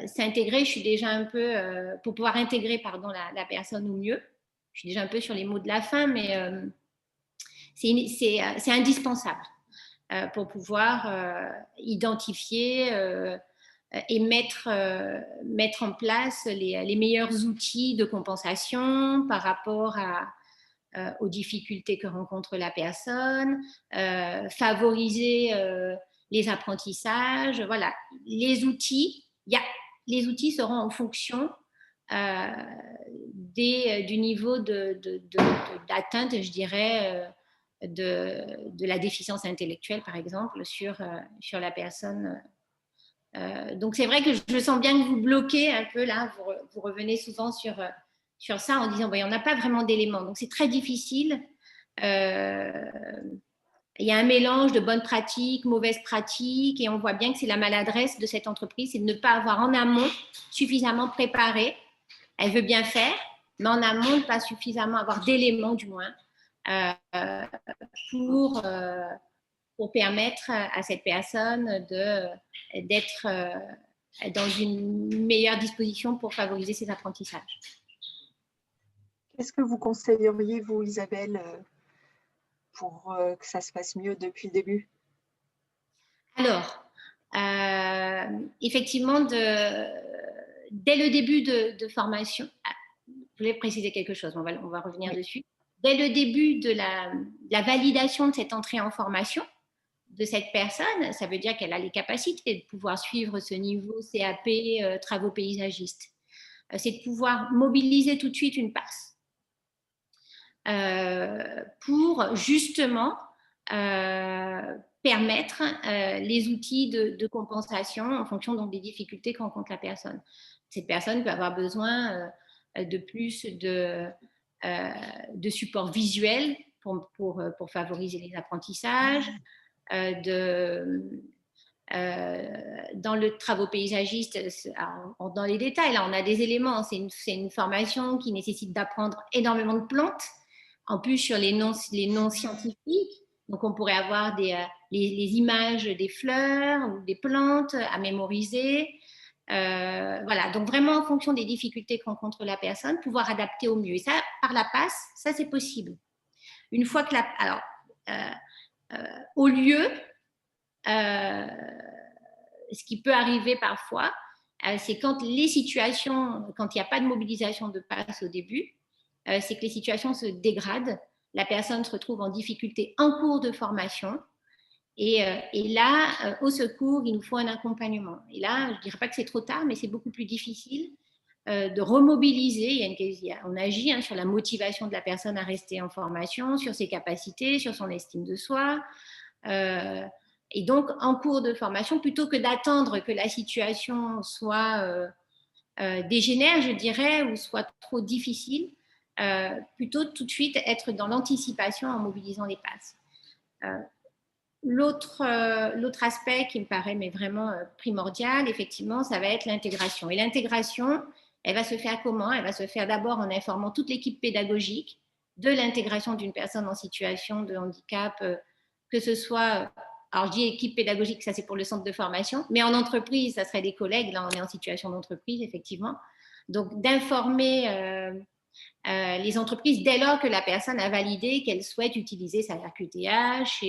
s'intégrer. Je suis déjà un peu, pour pouvoir intégrer la personne au mieux. Je suis déjà un peu sur les mots de la fin, mais c'est indispensable pour pouvoir identifier et mettre en place les meilleurs outils de compensation par rapport aux difficultés que rencontre la personne, favoriser les apprentissages. Voilà, les outils seront en fonction du niveau d'atteinte, je dirais, de la déficience intellectuelle, par exemple, sur la personne. Donc, c'est vrai que je sens bien que vous bloquez un peu là, vous revenez souvent sur ça en disant il n'y en a pas vraiment d'éléments. Donc, c'est très difficile. Il y a un mélange de bonnes pratiques, mauvaises pratiques, et on voit bien que c'est la maladresse de cette entreprise, c'est de ne pas avoir en amont suffisamment préparé. Elle veut bien faire, mais en amont, ne pas suffisamment avoir d'éléments, du moins, pour permettre à cette personne d'être dans une meilleure disposition pour favoriser ses apprentissages. Qu'est-ce que vous conseilleriez, vous, Isabelle, pour que ça se passe mieux depuis le début? Alors, effectivement, dès le début de formation, je voulais préciser quelque chose, on va revenir dessus. Dès le début de la validation de cette entrée en formation de cette personne, ça veut dire qu'elle a les capacités de pouvoir suivre ce niveau CAP, travaux paysagistes. C'est de pouvoir mobiliser tout de suite une passe pour justement permettre les outils de compensation en fonction donc, des difficultés que rencontre la personne. Cette personne peut avoir besoin de plus de support visuel pour favoriser les apprentissages, dans le travaux paysagistes, dans les détails, là on a des éléments, c'est une formation qui nécessite d'apprendre énormément de plantes, en plus sur les noms scientifiques, donc on pourrait avoir les images des fleurs ou des plantes à mémoriser. Voilà, donc vraiment en fonction des difficultés que rencontre la personne, pouvoir adapter au mieux. Et ça, par la passe, ça c'est possible. Une fois que au lieu, ce qui peut arriver parfois, c'est quand les situations, quand il n'y a pas de mobilisation de passe au début, c'est que les situations se dégradent, la personne se retrouve en difficulté en cours de formation. Et là, au secours, il nous faut un accompagnement. Et là, je ne dirais pas que c'est trop tard, mais c'est beaucoup plus difficile de remobiliser. On agit sur la motivation de la personne à rester en formation, sur ses capacités, sur son estime de soi. Et donc, en cours de formation, plutôt que d'attendre que la situation soit dégénère, je dirais, ou soit trop difficile, plutôt tout de suite être dans l'anticipation en mobilisant les passes. L'autre aspect qui me paraît mais vraiment primordial, effectivement, ça va être l'intégration. Et l'intégration, elle va se faire comment? Elle va se faire d'abord en informant toute l'équipe pédagogique de l'intégration d'une personne en situation de handicap, que ce soit, alors je dis équipe pédagogique, ça c'est pour le centre de formation, mais en entreprise, ça serait des collègues, là on est en situation d'entreprise, effectivement. Donc d'informer les entreprises dès lors que la personne a validé qu'elle souhaite utiliser sa RQTH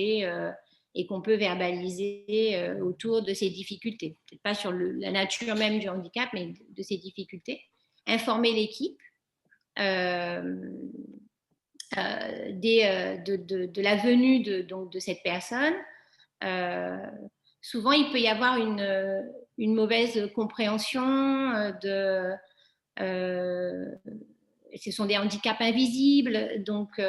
et qu'on peut verbaliser autour de ses difficultés. Peut-être pas sur la nature même du handicap, mais de ses difficultés. Informer l'équipe de la venue de cette personne. Souvent, il peut y avoir une mauvaise compréhension ce sont des handicaps invisibles, donc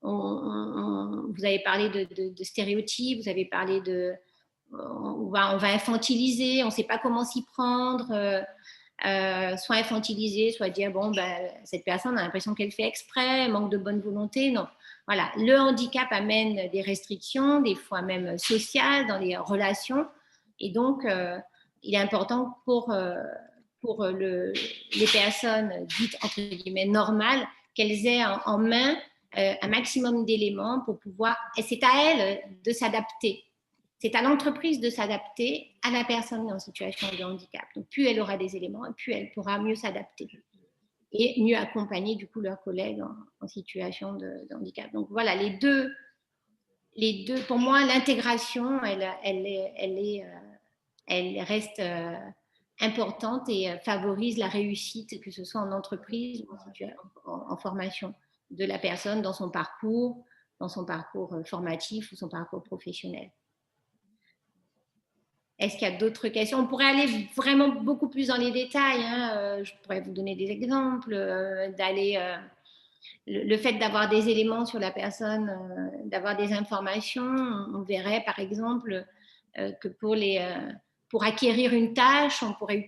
vous avez parlé de stéréotypes, vous avez parlé on va infantiliser, on ne sait pas comment s'y prendre, soit infantiliser, soit dire bon, cette personne a l'impression qu'elle fait exprès, manque de bonne volonté. Non, voilà, le handicap amène des restrictions, des fois même sociales dans les relations, et donc il est important pour les personnes dites entre guillemets normales, qu'elles aient en main un maximum d'éléments pour pouvoir, et c'est à elles de s'adapter. C'est à l'entreprise de s'adapter à la personne en situation de handicap. Donc, plus elle aura des éléments, plus elle pourra mieux s'adapter et mieux accompagner du coup leurs collègues en situation de handicap. Donc voilà, les deux, pour moi, l'intégration, elle reste importante et favorise la réussite, que ce soit en entreprise ou en formation de la personne dans son parcours formatif ou son parcours professionnel. Est-ce qu'il y a d'autres questions? On pourrait aller vraiment beaucoup plus dans les détails. Je pourrais vous donner des exemples, le fait d'avoir des éléments sur la personne, d'avoir des informations. On verrait par exemple que pour acquérir une tâche, on pourrait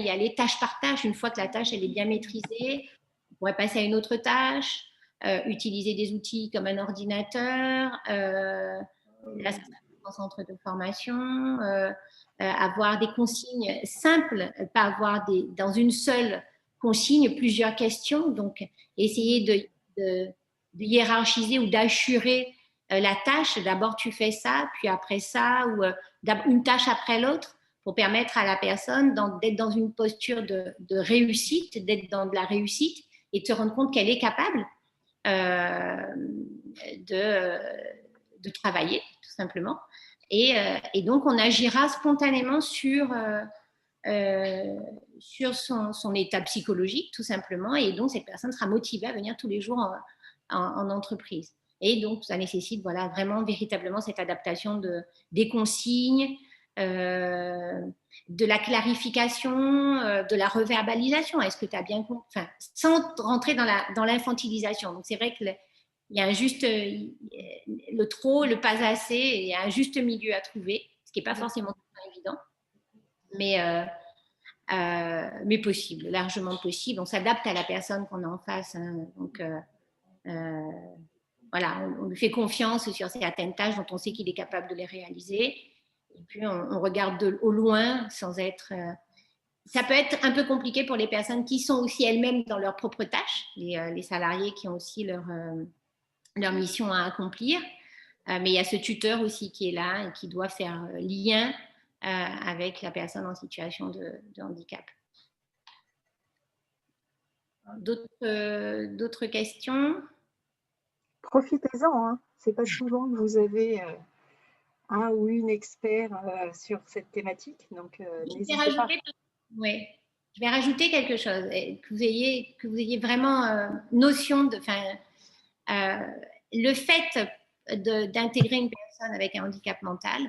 y aller tâche par tâche. Une fois que la tâche elle est bien maîtrisée, on pourrait passer à une autre tâche, utiliser des outils comme un ordinateur, là, ça en centre de formation, avoir des consignes simples, pas avoir dans une seule consigne plusieurs questions, donc essayer de hiérarchiser ou d'assurer la tâche. D'abord tu fais ça, puis après ça, ou une tâche après l'autre, pour permettre à la personne d'être dans une posture de réussite, d'être dans de la réussite et de se rendre compte qu'elle est capable de travailler, tout simplement. Et donc, on agira spontanément sur son état psychologique, tout simplement. Et donc, cette personne sera motivée à venir tous les jours en entreprise. Et donc, ça nécessite vraiment, véritablement, cette adaptation des consignes, de la clarification, de la reverbalisation. Est-ce que tu as bien compris, sans rentrer dans l'infantilisation. Donc, c'est vrai qu'il y a le trop, le pas assez, et il y a un juste milieu à trouver, ce qui n'est pas forcément évident, mais possible, largement possible. On s'adapte à la personne qu'on a en face. Hein. Donc, on lui fait confiance sur certaines tâches dont on sait qu'il est capable de les réaliser. Et puis, on regarde au loin sans être... ça peut être un peu compliqué pour les personnes qui sont aussi elles-mêmes dans leurs propres tâches, les salariés qui ont aussi leur mission à accomplir. Mais il y a ce tuteur aussi qui est là et qui doit faire lien avec la personne en situation de handicap. D'autres questions? Profitez-en, hein. C'est pas souvent que vous avez un ou une expert sur cette thématique, donc n'hésitez pas. Oui, je vais rajouter quelque chose, que vous ayez vraiment notion de... le fait d'intégrer une personne avec un handicap mental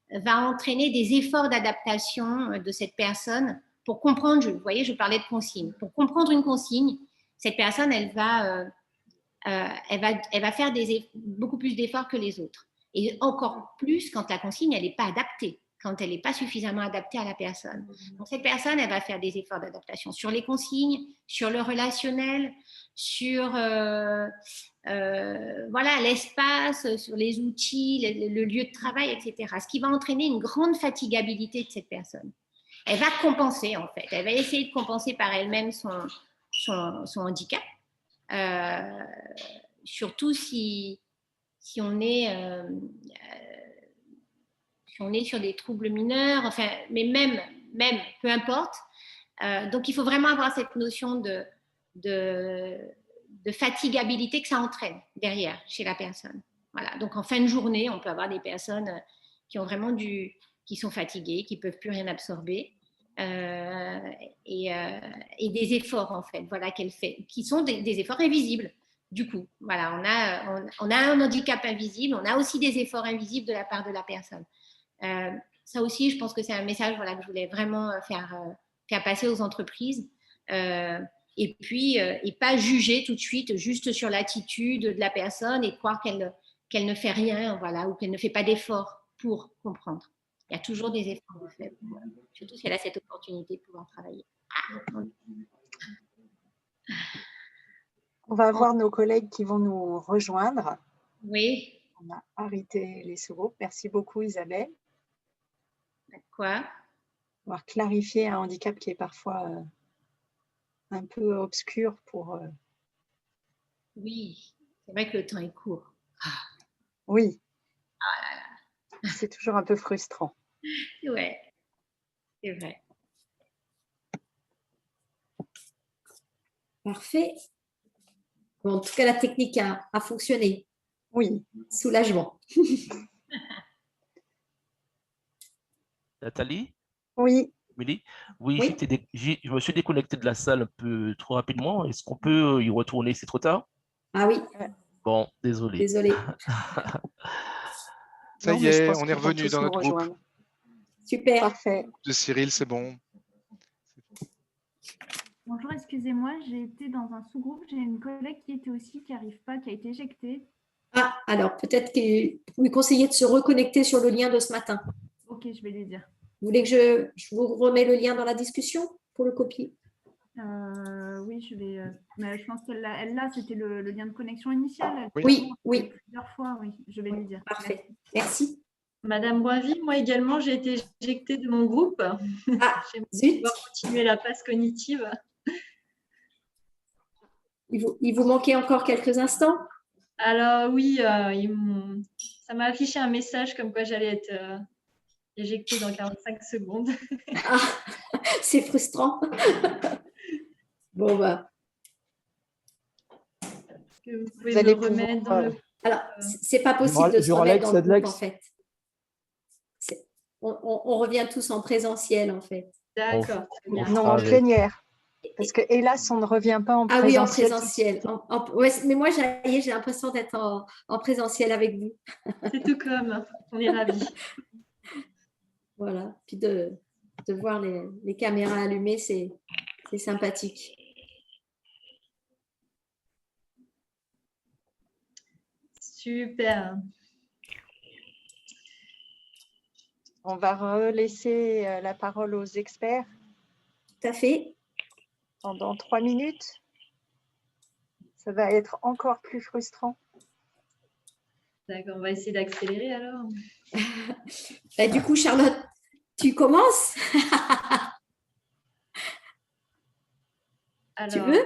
va entraîner des efforts d'adaptation de cette personne pour comprendre, vous voyez, je parlais de consigne. Pour comprendre une consigne, cette personne, elle va faire beaucoup plus d'efforts que les autres. Et encore plus quand la consigne, elle n'est pas adaptée, quand elle n'est pas suffisamment adaptée à la personne. Donc, cette personne, elle va faire des efforts d'adaptation sur les consignes, sur le relationnel, sur l'espace, sur les outils, le lieu de travail, etc. Ce qui va entraîner une grande fatigabilité de cette personne. Elle va compenser, en fait. Elle va essayer de compenser par elle-même son handicap. Surtout si on est sur des troubles mineurs, mais même peu importe. Donc, il faut vraiment avoir cette notion de fatigabilité que ça entraîne derrière chez la personne. Voilà. Donc, en fin de journée, on peut avoir des personnes qui ont vraiment qui sont fatiguées, qui ne peuvent plus rien absorber. Et des efforts, en fait, qu'elle fait, qui sont des efforts invisibles. Du coup, on a un handicap invisible, on a aussi des efforts invisibles de la part de la personne. Ça aussi, je pense que c'est un message que je voulais vraiment faire passer aux entreprises. Et puis, et pas juger tout de suite juste sur l'attitude de la personne et croire qu'elle ne fait rien, ou qu'elle ne fait pas d'efforts pour comprendre. Il y a toujours des efforts à faire, surtout si elle a cette opportunité de pouvoir travailler. On va avoir nos collègues qui vont nous rejoindre. Oui. On a arrêté les sous-groupes. Merci beaucoup, Isabelle. Quoi? On va clarifier un handicap qui est parfois un peu obscur pour... Oui, c'est vrai que le temps est court. Oui. C'est toujours un peu frustrant. Ouais, c'est vrai. Parfait. Bon, en tout cas, la technique a fonctionné. Oui. Soulagement. Nathalie? Oui. Émilie? Oui. Je me suis déconnecté de la salle un peu trop rapidement. Est-ce qu'on peut y retourner? C'est trop tard? Ah oui. Bon, désolé. Désolé. Ça y est, on est revenu dans notre groupe. Super. Parfait. De Cyril, c'est bon. Bonjour, excusez-moi, j'ai été dans un sous-groupe. J'ai une collègue qui était aussi, qui n'arrive pas, qui a été éjectée. Ah, alors peut-être que vous lui conseillez de se reconnecter sur le lien de ce matin. Ok, je vais lui dire. Vous voulez que je vous remets le lien dans la discussion pour le copier? Oui, je vais. Mais je pense qu'elle l'a, c'était le lien de connexion initial. Oui. Plusieurs fois, oui. Je vais lui dire. Parfait. Merci. Madame Boisville, moi également, j'ai été éjectée de mon groupe. Ah, zut. Je vais continuer la passe cognitive. Il vous manquait encore quelques instants? Alors oui, ça m'a affiché un message comme quoi j'allais être éjecter dans 45 secondes. Ah, c'est frustrant. Bon, bah. Est-ce que vous pouvez Vous allez me remettre dans le... Alors, c'est pas possible de se remettre dans le groupe, en fait. On revient tous en présentiel, en fait. D'accord. Non, en plénière. Parce que, hélas, on ne revient pas en présentiel. Ah oui, en présentiel. Ouais, mais moi, j'ai l'impression d'être en présentiel avec vous. C'est tout comme. On est ravis. Voilà. Puis de voir les caméras allumées, c'est sympathique. Super. On va relaisser la parole aux experts. Tout à fait. Pendant 3 minutes. Ça va être encore plus frustrant. D'accord, on va essayer d'accélérer alors. Bah, du coup, Charlotte, tu commences? Alors, tu veux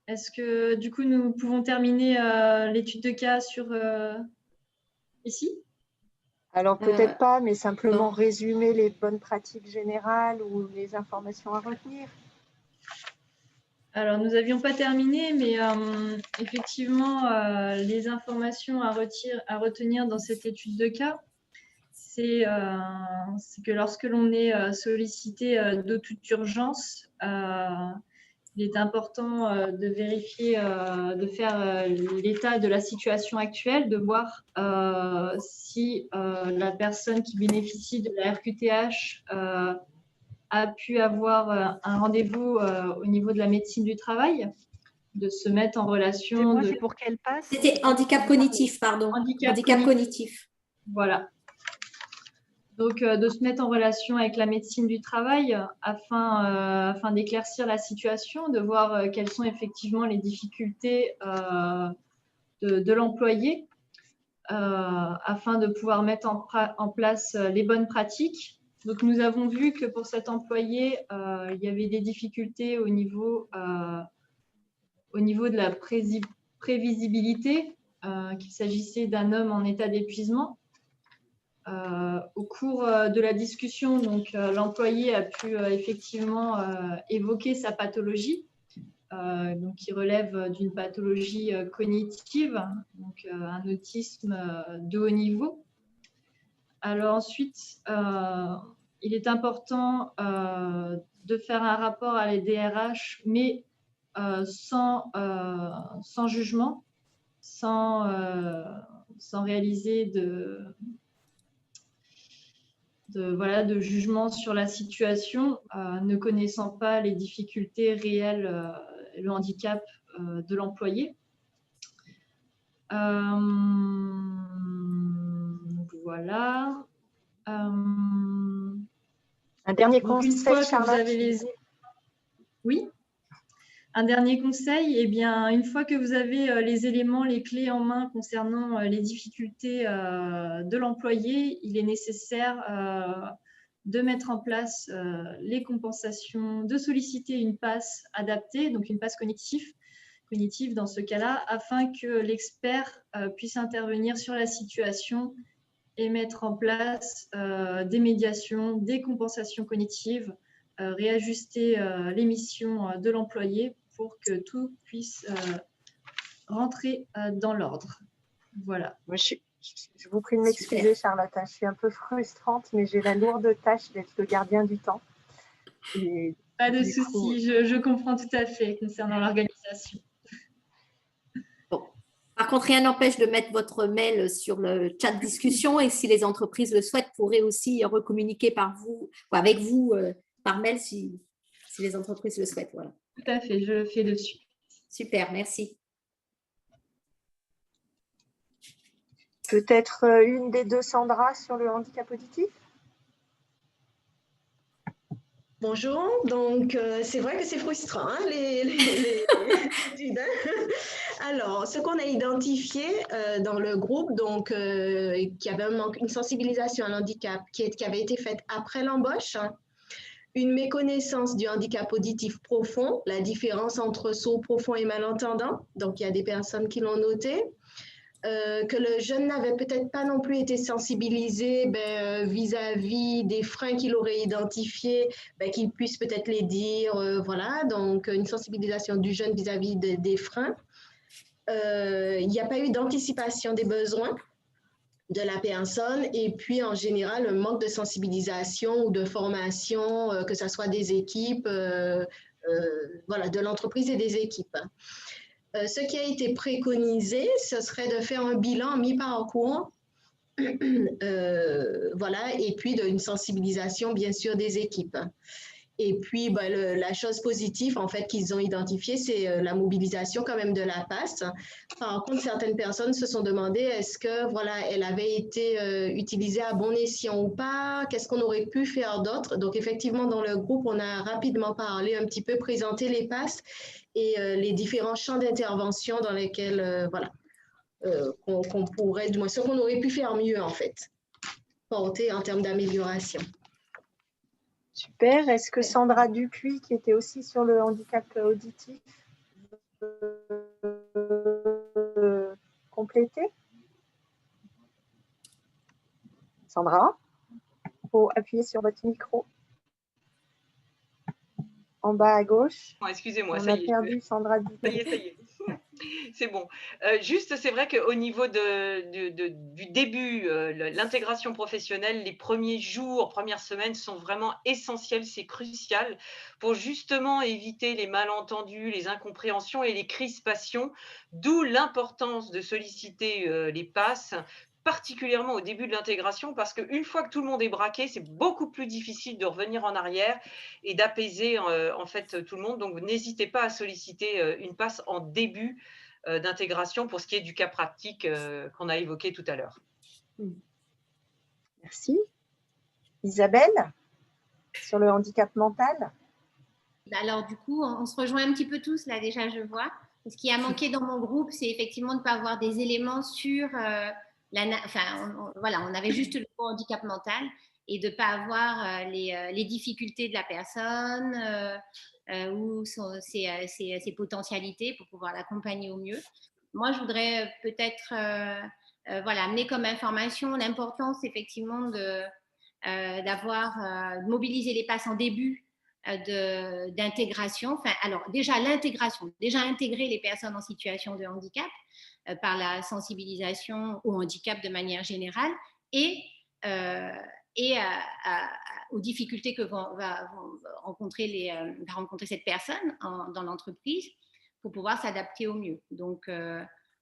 est-ce que du coup, nous pouvons terminer l'étude de cas sur ici? Alors, peut-être pas, mais simplement résumer les bonnes pratiques générales ou les informations à retenir. Alors, nous n'avions pas terminé, mais effectivement, les informations à retenir dans cette étude de cas, c'est que lorsque l'on est sollicité de toute urgence, il est important de vérifier, de faire l'état de la situation actuelle, de voir si la personne qui bénéficie de la RQTH a pu avoir un rendez-vous au niveau de la médecine du travail, de se mettre en relation. C'est pour qu'elle passe. C'était handicap cognitif, pardon. Handicap cognitif. Voilà. Donc, de se mettre en relation avec la médecine du travail afin d'éclaircir la situation, de voir quelles sont effectivement les difficultés de l'employé afin de pouvoir mettre en place les bonnes pratiques. Donc, nous avons vu que pour cet employé, il y avait des difficultés au niveau de la prévisibilité, qu'il s'agissait d'un homme en état d'épuisement. Au cours de la discussion, donc l'employé a pu effectivement évoquer sa pathologie, donc qui relève d'une pathologie cognitive, donc un autisme de haut niveau. Alors ensuite, il est important de faire un rapport à la DRH, mais sans jugement, sans réaliser de jugement sur la situation, ne connaissant pas les difficultés réelles, le handicap de l'employé. Voilà. Un dernier conseil, Charlotte. Oui. Un dernier conseil, eh bien, une fois que vous avez les éléments, les clés en main concernant les difficultés de l'employé, il est nécessaire de mettre en place les compensations, de solliciter une passe adaptée, donc une passe cognitive dans ce cas-là, afin que l'expert puisse intervenir sur la situation et mettre en place des médiations, des compensations cognitives, réajuster les missions de l'employé pour que tout puisse rentrer dans l'ordre. Voilà. Moi, je vous prie de m'excuser, Charlotte. Je suis un peu frustrante, mais j'ai la lourde tâche d'être le gardien du temps. Pas de souci, je comprends tout à fait concernant l'organisation. Bon. Par contre, rien n'empêche de mettre votre mail sur le chat de discussion et si les entreprises le souhaitent, pourraient aussi recommuniquer avec vous par mail si les entreprises le souhaitent. Voilà. Tout à fait, je le fais dessus. Super, merci. Peut-être une des deux Sandra sur le handicap auditif? Bonjour, donc c'est vrai que c'est frustrant, hein, les études. Alors, ce qu'on a identifié dans le groupe, donc qui avait une sensibilisation à l'handicap qui avait été faite après l'embauche, hein, une méconnaissance du handicap auditif profond, la différence entre sourd profond et malentendant, donc il y a des personnes qui l'ont noté, que le jeune n'avait peut-être pas non plus été sensibilisé vis-à-vis des freins qu'il aurait identifiés, qu'il puisse peut-être les dire, voilà, donc une sensibilisation du jeune vis-à-vis des freins. Il n'y a pas eu d'anticipation des besoins de la personne et puis en général un manque de sensibilisation ou de formation, que ce soit des équipes, voilà, de l'entreprise et des équipes. Ce qui a été préconisé, ce serait de faire un bilan mi-parcours, voilà, et puis d'une sensibilisation bien sûr des équipes. Et puis, la chose positive, en fait, qu'ils ont identifiée, c'est la mobilisation quand même de la PAS. Par contre, certaines personnes se sont demandé est-ce que, voilà, elle avait été utilisée à bon escient ou pas? Qu'est-ce qu'on aurait pu faire d'autre? Donc, effectivement, dans le groupe, on a rapidement parlé, un petit peu présenté les PAS et les différents champs d'intervention dans lesquels, voilà, qu'on pourrait, du moins, ce qu'on aurait pu faire mieux, en fait, porter en termes d'amélioration. Super. Est-ce que Sandra Dupuis, qui était aussi sur le handicap auditif, compléter? Sandra, il faut appuyer sur votre micro. En bas à gauche. Oh, excusez-moi, on a perdu Sandra Dupuis. Ça y est, ça y est. C'est bon. Juste, c'est vrai qu'au niveau du début, l'intégration professionnelle, les premiers jours, premières semaines sont vraiment essentiels, c'est crucial pour justement éviter les malentendus, les incompréhensions et les crispations, d'où l'importance de solliciter les PAS, particulièrement au début de l'intégration, parce qu'une fois que tout le monde est braqué, c'est beaucoup plus difficile de revenir en arrière et d'apaiser en fait tout le monde. Donc, n'hésitez pas à solliciter une PAS en début d'intégration pour ce qui est du cas pratique qu'on a évoqué tout à l'heure. Merci. Isabelle, sur le handicap mental? Alors, du coup, on se rejoint un petit peu tous, là, déjà, je vois. Ce qui a manqué dans mon groupe, c'est effectivement de ne pas avoir des éléments sur... voilà, on avait juste le handicap mental et de ne pas avoir les difficultés de la personne ou ses potentialités pour pouvoir l'accompagner au mieux. Moi, je voudrais peut-être voilà, amener comme information l'importance effectivement de mobiliser les PAS en début d'intégration. Enfin, alors déjà l'intégration, déjà intégrer les personnes en situation de handicap par la sensibilisation au handicap de manière générale et aux difficultés que va rencontrer cette personne dans l'entreprise pour pouvoir s'adapter au mieux. Donc,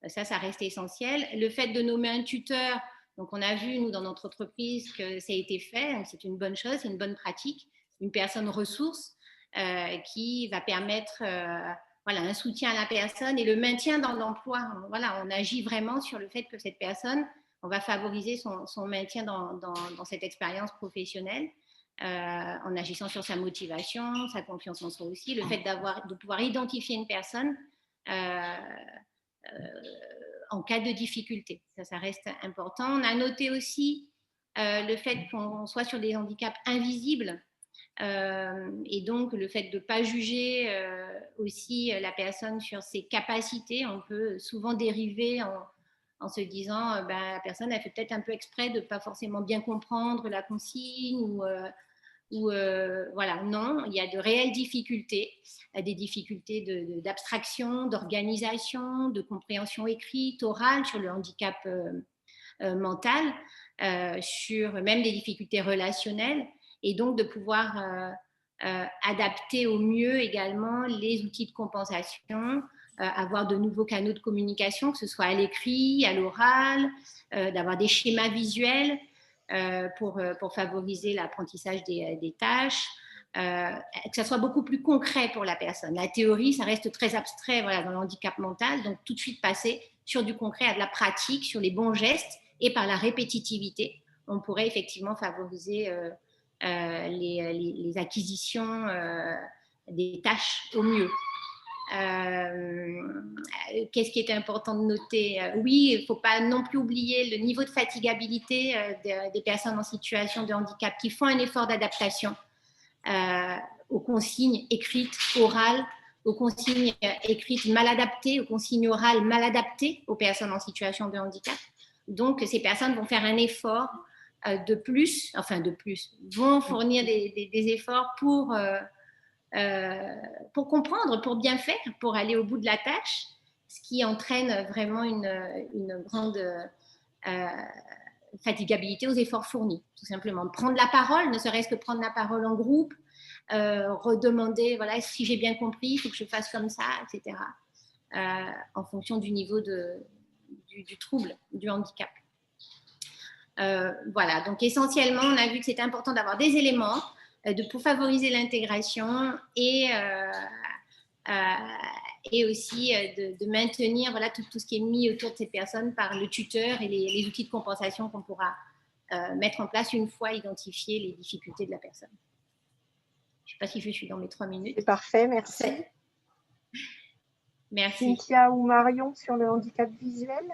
ça reste essentiel. Le fait de nommer un tuteur, donc on a vu, nous, dans notre entreprise, que ça a été fait. C'est une bonne chose, c'est une bonne pratique. Une personne ressource qui va permettre voilà, un soutien à la personne et le maintien dans l'emploi. Voilà, on agit vraiment sur le fait que cette personne, on va favoriser son maintien dans cette expérience professionnelle en agissant sur sa motivation, sa confiance en soi aussi, le fait de pouvoir identifier une personne en cas de difficulté. Ça reste important. On a noté aussi le fait qu'on soit sur des handicaps invisibles et donc le fait de ne pas juger aussi la personne sur ses capacités. On peut souvent dériver en se disant la personne a fait peut-être un peu exprès de ne pas forcément bien comprendre la consigne ou voilà, non, il y a de réelles difficultés, des difficultés d'abstraction, d'organisation, de compréhension écrite, orale sur le handicap mental, sur même des difficultés relationnelles, et donc de pouvoir adapter au mieux également les outils de compensation, avoir de nouveaux canaux de communication, que ce soit à l'écrit, à l'oral, d'avoir des schémas visuels pour favoriser l'apprentissage des tâches, que ça soit beaucoup plus concret pour la personne. La théorie, ça reste très abstrait voilà, dans le handicap mental, donc tout de suite passer sur du concret, à de la pratique, sur les bons gestes, et par la répétitivité, on pourrait effectivement favoriser les acquisitions des tâches au mieux. Qu'est-ce qui est important de noter? Oui, il ne faut pas non plus oublier le niveau de fatigabilité des personnes en situation de handicap qui font un effort d'adaptation aux consignes écrites, orales, aux consignes écrites mal adaptées, aux consignes orales mal adaptées aux personnes en situation de handicap. Donc, ces personnes vont faire un effort de plus, vont fournir des efforts pour comprendre, pour bien faire, pour aller au bout de la tâche, ce qui entraîne vraiment une grande fatigabilité aux efforts fournis, tout simplement. Prendre la parole, ne serait-ce que prendre la parole en groupe, redemander, voilà, si j'ai bien compris, il faut que je fasse comme ça, etc. En fonction du niveau du trouble, du handicap. Voilà, donc essentiellement, on a vu que c'était important d'avoir des éléments pour favoriser l'intégration et aussi de maintenir, voilà, tout ce qui est mis autour de ces personnes par le tuteur et les outils de compensation qu'on pourra mettre en place une fois identifiées les difficultés de la personne. Je ne sais pas si je suis dans mes 3 minutes. C'est parfait, merci. Merci. Cynthia ou Marion sur le handicap visuel?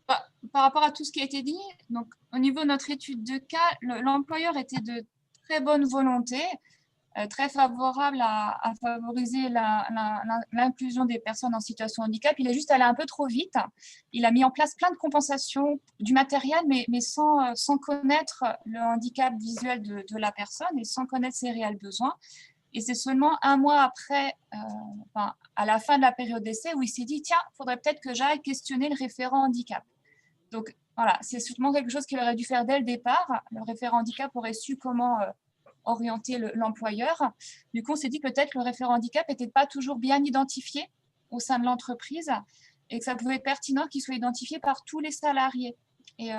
Par rapport à tout ce qui a été dit, donc, au niveau de notre étude de cas, l'employeur était de très bonne volonté, très favorable à favoriser l'inclusion des personnes en situation de handicap. Il est juste allé un peu trop vite. Il a mis en place plein de compensations du matériel, mais sans connaître le handicap visuel de la personne et sans connaître ses réels besoins. Et c'est seulement 1 mois après, à la fin de la période d'essai, où il s'est dit, tiens, il faudrait peut-être que j'aille questionner le référent handicap. Donc voilà, c'est sûrement quelque chose qu'il aurait dû faire dès le départ. Le référent handicap aurait su comment orienter l'employeur. Du coup, on s'est dit peut-être que le référent handicap n'était pas toujours bien identifié au sein de l'entreprise et que ça pouvait être pertinent qu'il soit identifié par tous les salariés. Et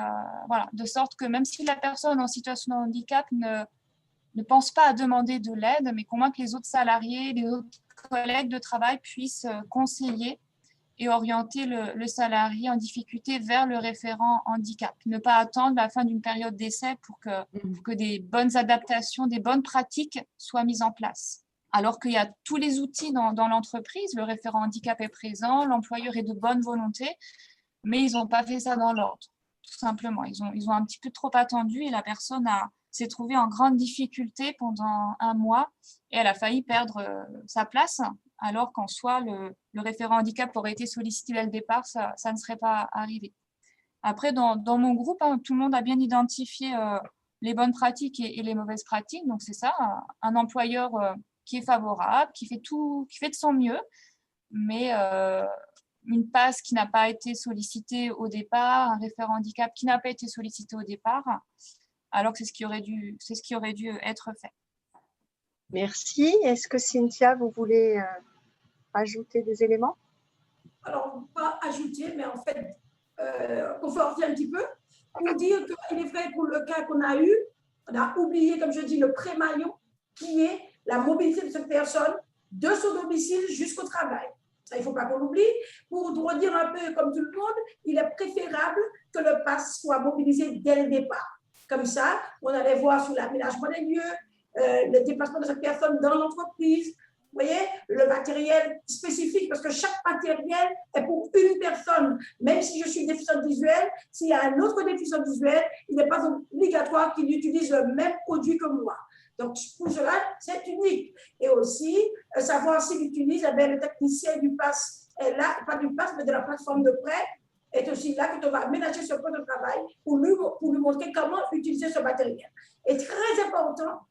voilà, de sorte que même si la personne en situation de handicap ne pense pas à demander de l'aide, mais qu'au moins que les autres salariés, les autres collègues de travail puissent conseiller et orienter le salarié en difficulté vers le référent handicap. Ne pas attendre la fin d'une période d'essai pour que des bonnes adaptations, des bonnes pratiques soient mises en place. Alors qu'il y a tous les outils dans l'entreprise, le référent handicap est présent, l'employeur est de bonne volonté, mais ils n'ont pas fait ça dans l'ordre, tout simplement. Ils ont un petit peu trop attendu et la personne s'est trouvée en grande difficulté pendant 1 mois et elle a failli perdre sa place, alors qu'en soi, le référent handicap aurait été sollicité dès le départ, ça ne serait pas arrivé. Après, dans mon groupe, tout le monde a bien identifié les bonnes pratiques et les mauvaises pratiques. Donc, c'est ça, un employeur qui est favorable, qui fait de son mieux, mais une PAS qui n'a pas été sollicitée au départ, un référent handicap qui n'a pas été sollicité au départ, alors que c'est ce qui aurait dû être fait. Merci. Est-ce que Cynthia, vous voulez ajouter des éléments? Alors, pas ajouter, mais en fait, conforter un petit peu pour dire qu'il est vrai pour le cas qu'on a eu, on a oublié, comme je dis, le pré-maillon qui est la mobilité de cette personne de son domicile jusqu'au travail. Ça, il ne faut pas qu'on l'oublie. Pour redire un peu comme tout le monde, il est préférable que le PAS soit mobilisé dès le départ. Comme ça, on allait voir sur l'aménagement des lieux, le déplacement de cette personne dans l'entreprise, vous voyez, le matériel spécifique, parce que chaque matériel est pour une personne. Même si je suis déficiente visuelle, s'il y a un autre déficient visuel, il n'est pas obligatoire qu'il utilise le même produit que moi. Donc, pour cela, c'est unique. Et aussi, savoir s'il utilise, le technicien du PAS est là, pas du PAS, mais de la plateforme de prêt, est aussi là que tu vas aménager ce poste de travail pour lui montrer comment utiliser ce matériel. Et très important,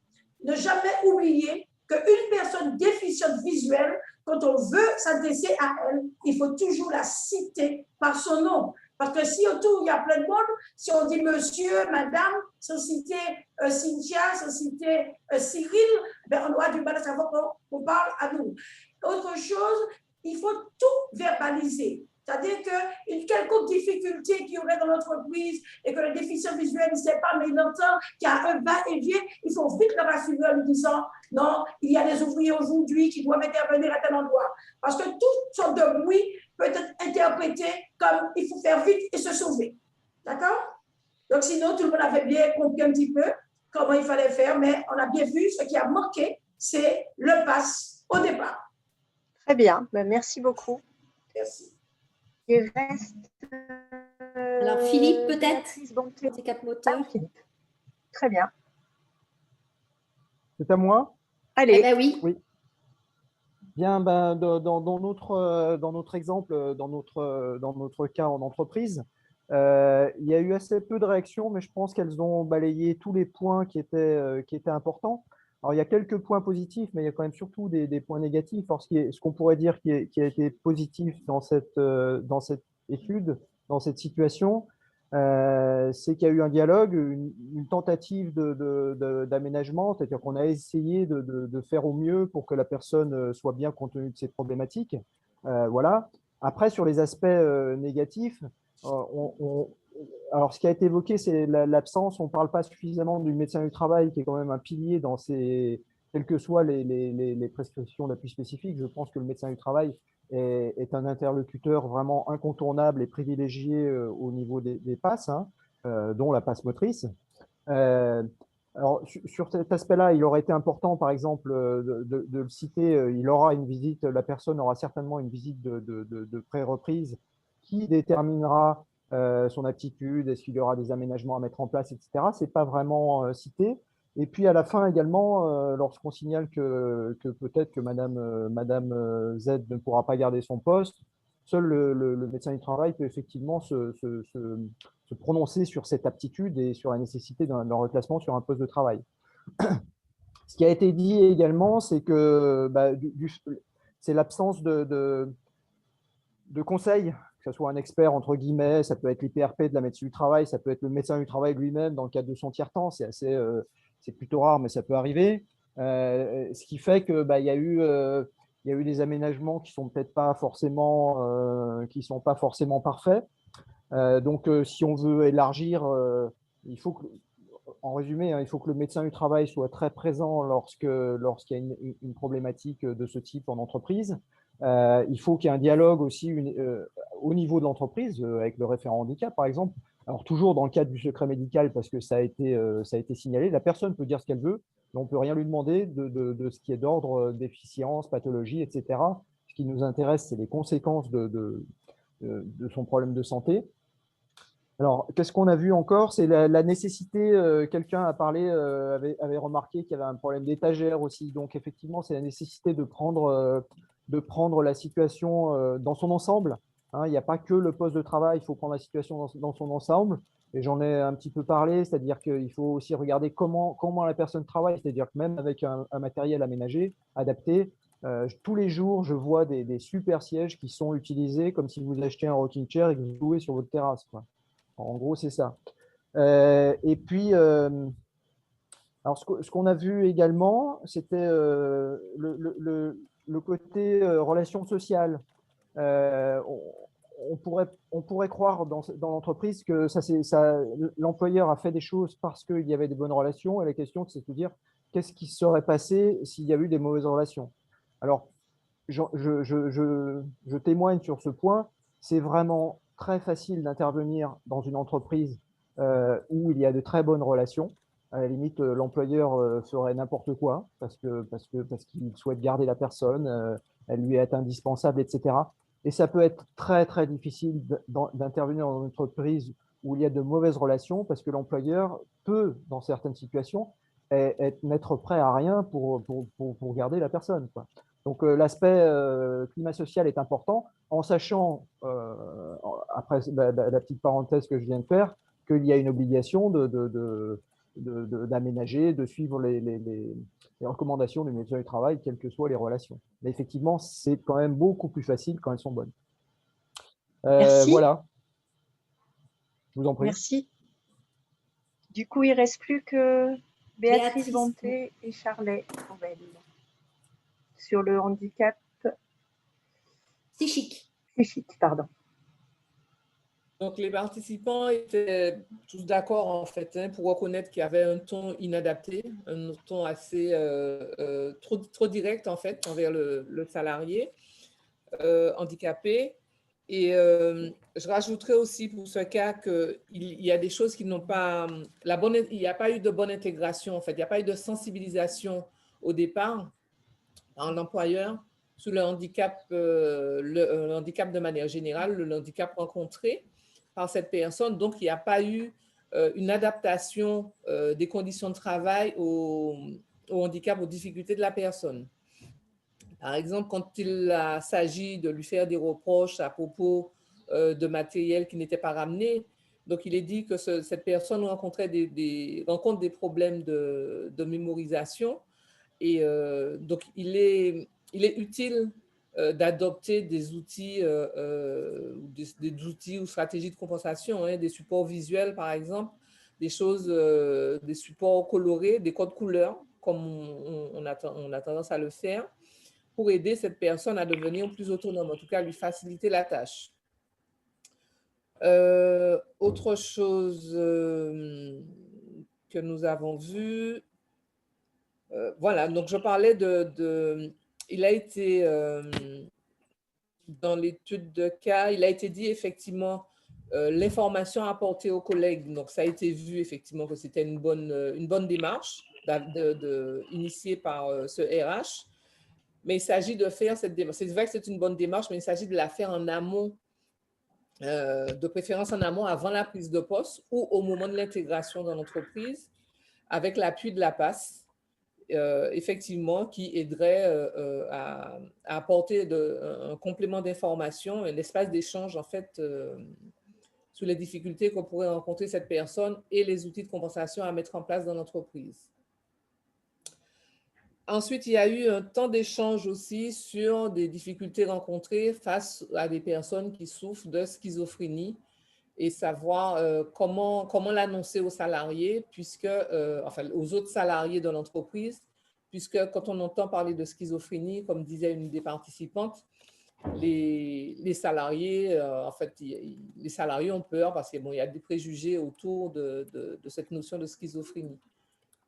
ne jamais oublier qu'une personne déficiente visuelle, quand on veut s'adresser à elle, il faut toujours la citer par son nom. Parce que si autour, il y a plein de monde, si on dit monsieur, madame, sans citer Cynthia, sans citer Cyril, ben on aura du mal à savoir qu'on parle à nous. Autre chose, il faut tout verbaliser. C'est-à-dire qu'une quelconque difficulté qu'il y aurait dans l'entreprise et que le déficient visuel ne sait pas, mais il entend qu'il y a un va-et-vient, il faut vite le rassurer en lui disant non, il y a des ouvriers aujourd'hui qui doivent intervenir à tel endroit. Parce que toute sorte de bruit peut être interprété comme il faut faire vite et se sauver. D'accord? Donc sinon, tout le monde avait bien compris un petit peu comment il fallait faire, mais on a bien vu ce qui a manqué, c'est le PAS au départ. Très bien, ben, merci beaucoup. Merci. Il reste. Alors, Philippe, peut-être handicap moteur. Très bien. C'est à moi? Allez. Eh ben oui. Bien, ben, dans notre exemple, dans notre cas en entreprise, il y a eu assez peu de réactions, mais je pense qu'elles ont balayé tous les points qui étaient importants. Alors, il y a quelques points positifs, mais il y a quand même surtout des points négatifs. Alors, ce qu'on pourrait dire qui a été positif dans cette étude, dans cette situation, c'est qu'il y a eu un dialogue, une tentative d'aménagement, c'est-à-dire qu'on a essayé de faire au mieux pour que la personne soit bien compte tenu de ses problématiques. Voilà. Après, sur les aspects négatifs, alors ce qui a été évoqué, c'est l'absence. On ne parle pas suffisamment du médecin du travail, qui est quand même un pilier dans quelles que soient les prescriptions la plus spécifiques. Je pense que le médecin du travail est un interlocuteur vraiment incontournable et privilégié au niveau des passes, hein, dont la passe motrice. Alors, sur cet aspect-là, il aurait été important, par exemple, de le citer. Il aura une visite, la personne aura certainement une visite de pré-reprise qui déterminera son aptitude, est-ce qu'il y aura des aménagements à mettre en place, etc. Ce n'est pas vraiment cité. Et puis à la fin également, lorsqu'on signale que peut-être que Madame Z ne pourra pas garder son poste, seul le médecin du travail peut effectivement se prononcer sur cette aptitude et sur la nécessité d'un reclassement sur un poste de travail. Ce qui a été dit également, c'est que c'est l'absence de conseils, que ce soit un expert, entre guillemets, ça peut être l'IPRP de la médecine du travail, ça peut être le médecin du travail lui-même dans le cadre de son tiers-temps, c'est plutôt rare, mais ça peut arriver. Ce qui fait que il y a eu des aménagements qui sont peut-être pas forcément, qui sont pas forcément parfaits. Donc, si on veut élargir, il faut que, en résumé, hein, il faut que le médecin du travail soit très présent lorsqu'il y a une problématique de ce type en entreprise. Il faut qu'il y ait un dialogue aussi au niveau de l'entreprise, avec le référent handicap, par exemple. Alors, toujours dans le cadre du secret médical, parce que ça a été signalé, la personne peut dire ce qu'elle veut, mais on ne peut rien lui demander de ce qui est d'ordre déficience, pathologie, etc. Ce qui nous intéresse, c'est les conséquences de son problème de santé. Alors, qu'est-ce qu'on a vu encore? C'est la nécessité, quelqu'un a parlé, avait remarqué qu'il y avait un problème d'étagère aussi. Donc, effectivement, c'est la nécessité de prendre la situation dans son ensemble. Hein, il n'y a pas que le poste de travail, il faut prendre la situation dans son ensemble. Et j'en ai un petit peu parlé, c'est-à-dire qu'il faut aussi regarder comment la personne travaille, c'est-à-dire que même avec un matériel aménagé, adapté, tous les jours, je vois des super sièges qui sont utilisés comme si vous achetiez un rocking chair et que vous louez sur votre terrasse, quoi. En gros, c'est ça. Et puis, alors ce qu'on a vu également, c'était le côté relation sociale. On pourrait croire dans l'entreprise que l'employeur a fait des choses parce qu'il y avait des bonnes relations. Et la question, c'est de dire qu'est-ce qui serait passé s'il y a eu des mauvaises relations. Alors, je témoigne sur ce point. C'est vraiment très facile d'intervenir dans une entreprise où il y a de très bonnes relations. À la limite, l'employeur ferait n'importe quoi parce qu'il souhaite garder la personne, elle lui est indispensable, etc. Et ça peut être très, très difficile d'intervenir dans une entreprise où il y a de mauvaises relations parce que l'employeur peut, dans certaines situations, n'être prêt à rien pour garder la personne, quoi. Donc, l'aspect climat social est important, en sachant, après la petite parenthèse que je viens de faire, qu'il y a une obligation d'aménager, de suivre les recommandations du médecin du travail, quelles que soient les relations. Mais effectivement, c'est quand même beaucoup plus facile quand elles sont bonnes. Merci. Voilà. Je vous en prie. Merci. Du coup, il ne reste plus que Béatrice Bonté et Charlet Rouvel sur le handicap psychique. Pardon. Donc, les participants étaient tous d'accord, en fait, hein, pour reconnaître qu'il y avait un ton inadapté, un ton assez trop direct, en fait, envers le salarié handicapé. Et je rajouterais aussi pour ce cas qu'il y a des choses qui n'ont pas… il n'y a pas eu de bonne intégration, en fait. Il n'y a pas eu de sensibilisation au départ par l'employeur sur le handicap de manière générale, le handicap rencontré par cette personne. Donc, il n'y a pas eu une adaptation des conditions de travail au handicap, aux difficultés de la personne. Par exemple, quand il s'agit de lui faire des reproches à propos de matériel qui n'était pas ramené, donc il est dit que cette personne rencontre des problèmes de mémorisation. Et donc, il est utile d'adopter des outils, des outils ou stratégies de compensation, hein, des supports visuels, par exemple, des supports colorés, des codes couleurs, comme on a tendance à le faire, pour aider cette personne à devenir plus autonome, en tout cas, lui faciliter la tâche. Autre chose que nous avons vu, voilà, donc je parlais il a été, dans l'étude de cas, il a été dit effectivement l'information apportée aux collègues, donc ça a été vu effectivement que c'était une bonne démarche initiée par ce RH, mais il s'agit de faire cette démarche. C'est vrai que c'est une bonne démarche, mais il s'agit de la faire en amont, de préférence en amont avant la prise de poste ou au moment de l'intégration dans l'entreprise, avec l'appui de la PAS. Effectivement, qui aiderait à apporter un complément d'information, un espace d'échange, en fait, sur les difficultés qu'on pourrait rencontrer cette personne et les outils de compensation à mettre en place dans l'entreprise. Ensuite, il y a eu un temps d'échange aussi sur des difficultés rencontrées face à des personnes qui souffrent de schizophrénie et savoir comment l'annoncer aux salariés, enfin aux autres salariés de l'entreprise, puisque quand on entend parler de schizophrénie, comme disait une des participantes, les salariés, en fait, les salariés ont peur parce qu'il y a des préjugés autour de cette notion de schizophrénie.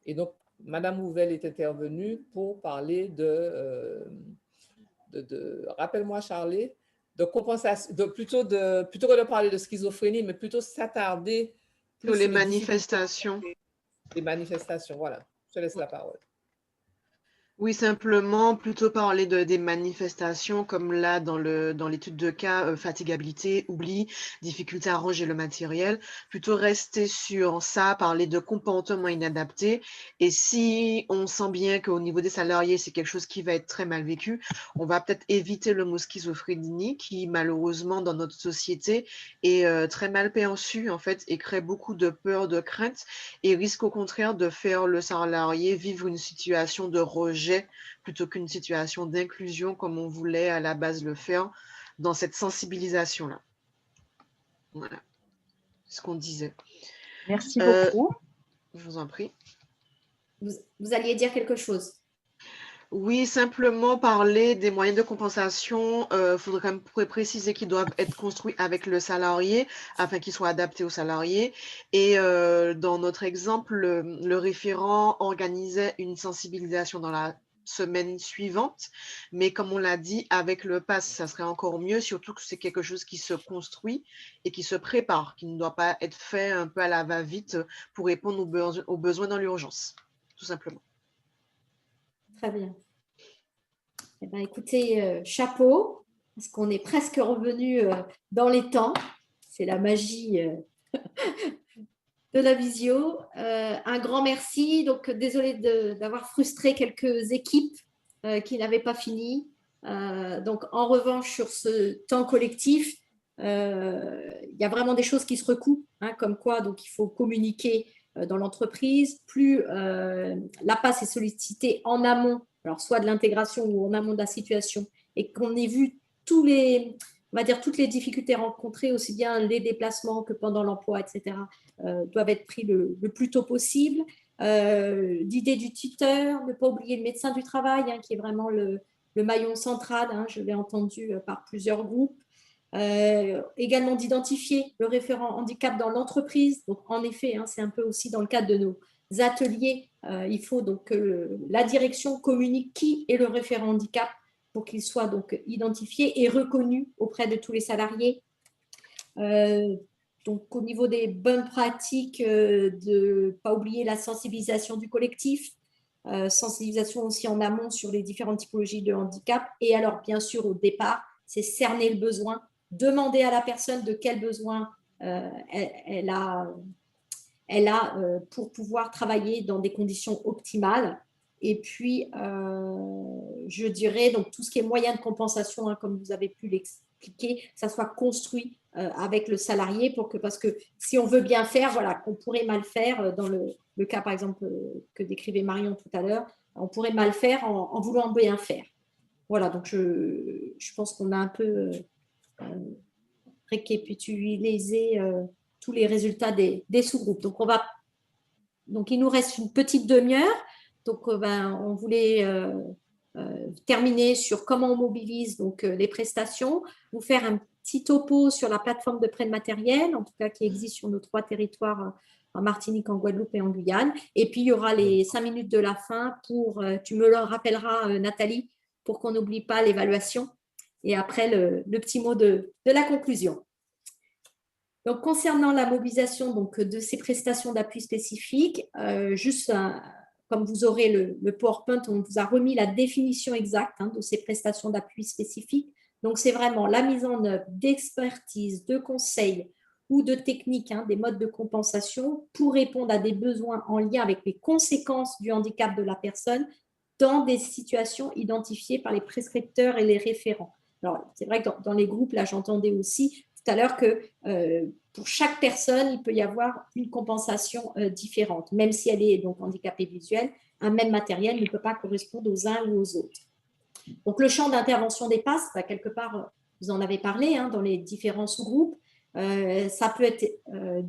Et donc, Madame Houvel est intervenue pour parler rappelle-moi, Charlie, de compensation, plutôt que de parler de schizophrénie, mais plutôt s'attarder sur les manifestations. Les manifestations, voilà. Je te laisse la parole. Oui, simplement, plutôt parler des manifestations, comme là, dans l'étude de cas, fatigabilité, oubli, difficulté à ranger le matériel, plutôt rester sur ça, parler de comportement inadapté. Et si on sent bien qu'au niveau des salariés, c'est quelque chose qui va être très mal vécu, on va peut-être éviter le mot schizophrénie, qui malheureusement, dans notre société, est très mal perçu, en fait, et crée beaucoup de peur, de crainte, et risque au contraire de faire le salarié vivre une situation de rejet plutôt qu'une situation d'inclusion comme on voulait à la base le faire dans cette sensibilisation-là. Voilà ce qu'on disait. Merci beaucoup. Je vous en prie. Vous alliez dire quelque chose? Oui, simplement parler des moyens de compensation. Faudrait préciser qu'ils doivent être construits avec le salarié afin qu'ils soient adaptés au salarié. Et dans notre exemple, le référent organisait une sensibilisation dans la semaine suivante. Mais comme on l'a dit, avec le PAS, ça serait encore mieux, surtout que c'est quelque chose qui se construit et qui se prépare, qui ne doit pas être fait un peu à la va-vite pour répondre aux besoins dans l'urgence, tout simplement. Très bien. Eh bien, écoutez, chapeau, parce qu'on est presque revenu dans les temps. C'est la magie de la visio. Un grand merci. Donc, désolée d'avoir frustré quelques équipes qui n'avaient pas fini. Donc, en revanche, sur ce temps collectif, il y a vraiment des choses qui se recoupent, hein, comme quoi donc, il faut communiquer dans l'entreprise. Plus la PAS est sollicitée en amont, alors soit de l'intégration ou en amont de la situation, et qu'on ait vu toutes les difficultés rencontrées, aussi bien les déplacements que pendant l'emploi, etc., doivent être pris le plus tôt possible. L'idée du tuteur, ne pas oublier le médecin du travail, hein, qui est vraiment le maillon central, hein, je l'ai entendu par plusieurs groupes. Également d'identifier le référent handicap dans l'entreprise. Donc, en effet, hein, c'est un peu aussi dans le cadre de nos ateliers. Il faut donc que la direction communique qui est le référent handicap pour qu'il soit donc identifié et reconnu auprès de tous les salariés. Donc, au niveau des bonnes pratiques, de ne pas oublier la sensibilisation du collectif, sensibilisation aussi en amont sur les différentes typologies de handicap. Et alors, bien sûr, au départ, c'est cerner le besoin, demander à la personne de quel besoin elle a pour pouvoir travailler dans des conditions optimales. Et puis, je dirais, donc, tout ce qui est moyen de compensation, hein, comme vous avez pu l'expliquer, que ça soit construit avec le salarié parce que si on veut bien faire, voilà, qu'on pourrait mal faire dans le cas, par exemple, que décrivait Marion tout à l'heure, on pourrait mal faire en voulant bien faire. Voilà, donc je pense qu'on a un peu récapitulé tous les résultats des sous-groupes. Donc, il nous reste une petite demi-heure. Donc, on voulait terminer sur comment on mobilise donc, les prestations, vous faire un petit topo sur la plateforme de prêt de matériel, en tout cas qui existe sur nos 3 territoires, en Martinique, en Guadeloupe et en Guyane. Et puis, il y aura les 5 minutes de la fin pour, tu me le rappelleras, Nathalie, pour qu'on n'oublie pas l'évaluation. Et après, le petit mot de la conclusion. Donc, concernant la mobilisation donc, de ces prestations d'appui spécifiques, comme vous aurez le PowerPoint, on vous a remis la définition exacte de ces prestations d'appui spécifiques. Donc, c'est vraiment la mise en œuvre d'expertise, de conseils ou de techniques, des modes de compensation pour répondre à des besoins en lien avec les conséquences du handicap de la personne dans des situations identifiées par les prescripteurs et les référents. Alors, c'est vrai que dans les groupes, là, j'entendais aussi tout à l'heure que pour chaque personne, il peut y avoir une compensation différente. Même si elle est donc handicapée visuelle, un même matériel ne peut pas correspondre aux uns ou aux autres. Donc, le champ d'intervention des PASS, quelque part, vous en avez parlé dans les différents sous-groupes. Ça peut être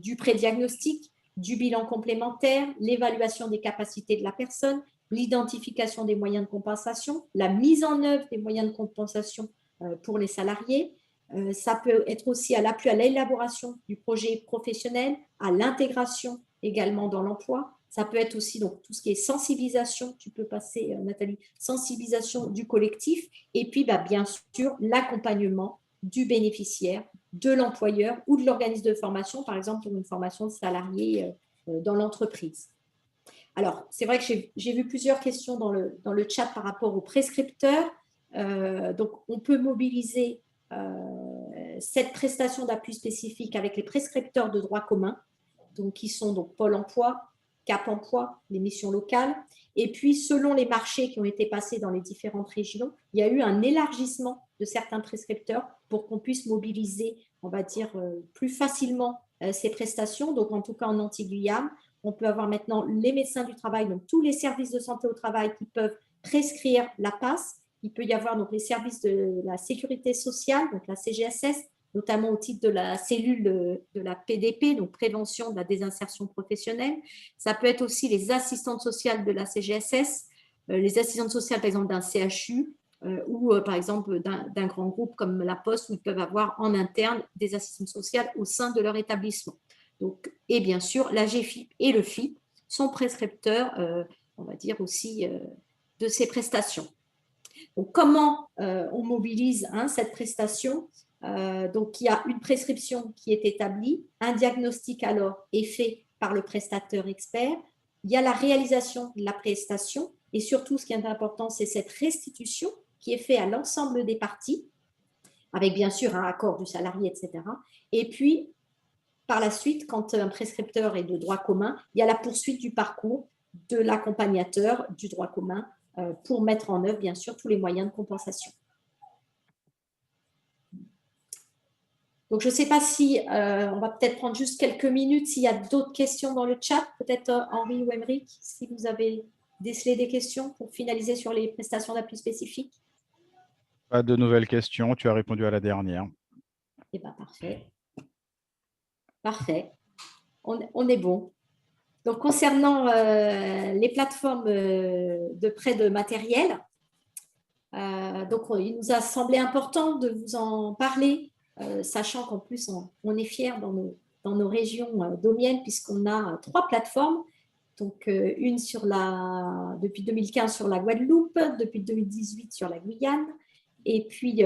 du prédiagnostic, du bilan complémentaire, l'évaluation des capacités de la personne, l'identification des moyens de compensation, la mise en œuvre des moyens de compensation pour les salariés. Ça peut être aussi à l'appui à l'élaboration du projet professionnel, à l'intégration également dans l'emploi. Ça peut être aussi donc, tout ce qui est sensibilisation, tu peux passer Nathalie, sensibilisation du collectif et puis bien sûr l'accompagnement du bénéficiaire, de l'employeur ou de l'organisme de formation, par exemple pour une formation de salariés dans l'entreprise. Alors, c'est vrai que j'ai vu plusieurs questions dans le chat par rapport aux prescripteurs. Donc, on peut mobiliser cette prestation d'appui spécifique avec les prescripteurs de droit commun, donc, qui sont donc Pôle emploi, Cap emploi, les missions locales. Et puis, selon les marchés qui ont été passés dans les différentes régions, il y a eu un élargissement de certains prescripteurs pour qu'on puisse mobiliser, on va dire, plus facilement ces prestations. Donc, en tout cas, en Antilles-Guyane, on peut avoir maintenant les médecins du travail, donc tous les services de santé au travail qui peuvent prescrire la PASS. Il peut y avoir donc les services de la sécurité sociale, donc la CGSS, notamment au titre de la cellule de la PDP, donc prévention de la désinsertion professionnelle. Ça peut être aussi les assistantes sociales de la CGSS, les assistantes sociales par exemple d'un CHU ou par exemple d'un grand groupe comme la Poste où ils peuvent avoir en interne des assistantes sociales au sein de leur établissement. Donc, et bien sûr, la GFIP et le FIP sont prescripteurs, on va dire aussi, de ces prestations. Donc, comment on mobilise cette prestation? Donc, il y a une prescription qui est établie, un diagnostic alors est fait par le prestataire expert, il y a la réalisation de la prestation et surtout, ce qui est important, c'est cette restitution qui est faite à l'ensemble des parties, avec bien sûr un accord du salarié, etc. Et puis, par la suite, quand un prescripteur est de droit commun, il y a la poursuite du parcours de l'accompagnateur du droit commun pour mettre en œuvre, bien sûr, tous les moyens de compensation. Donc, je ne sais pas si, on va peut-être prendre juste quelques minutes s'il y a d'autres questions dans le chat, peut-être Henri ou Émeric, si vous avez décelé des questions pour finaliser sur les prestations d'appui spécifiques. Pas de nouvelles questions, tu as répondu à la dernière. Eh bien, parfait. Parfait. On est bon. Donc, concernant les plateformes de prêt de matériel, donc, il nous a semblé important de vous en parler, sachant qu'en plus, on est fiers dans nos régions domiennes, puisqu'on a 3 plateformes. Donc, une depuis 2015 sur la Guadeloupe, depuis 2018 sur la Guyane, et puis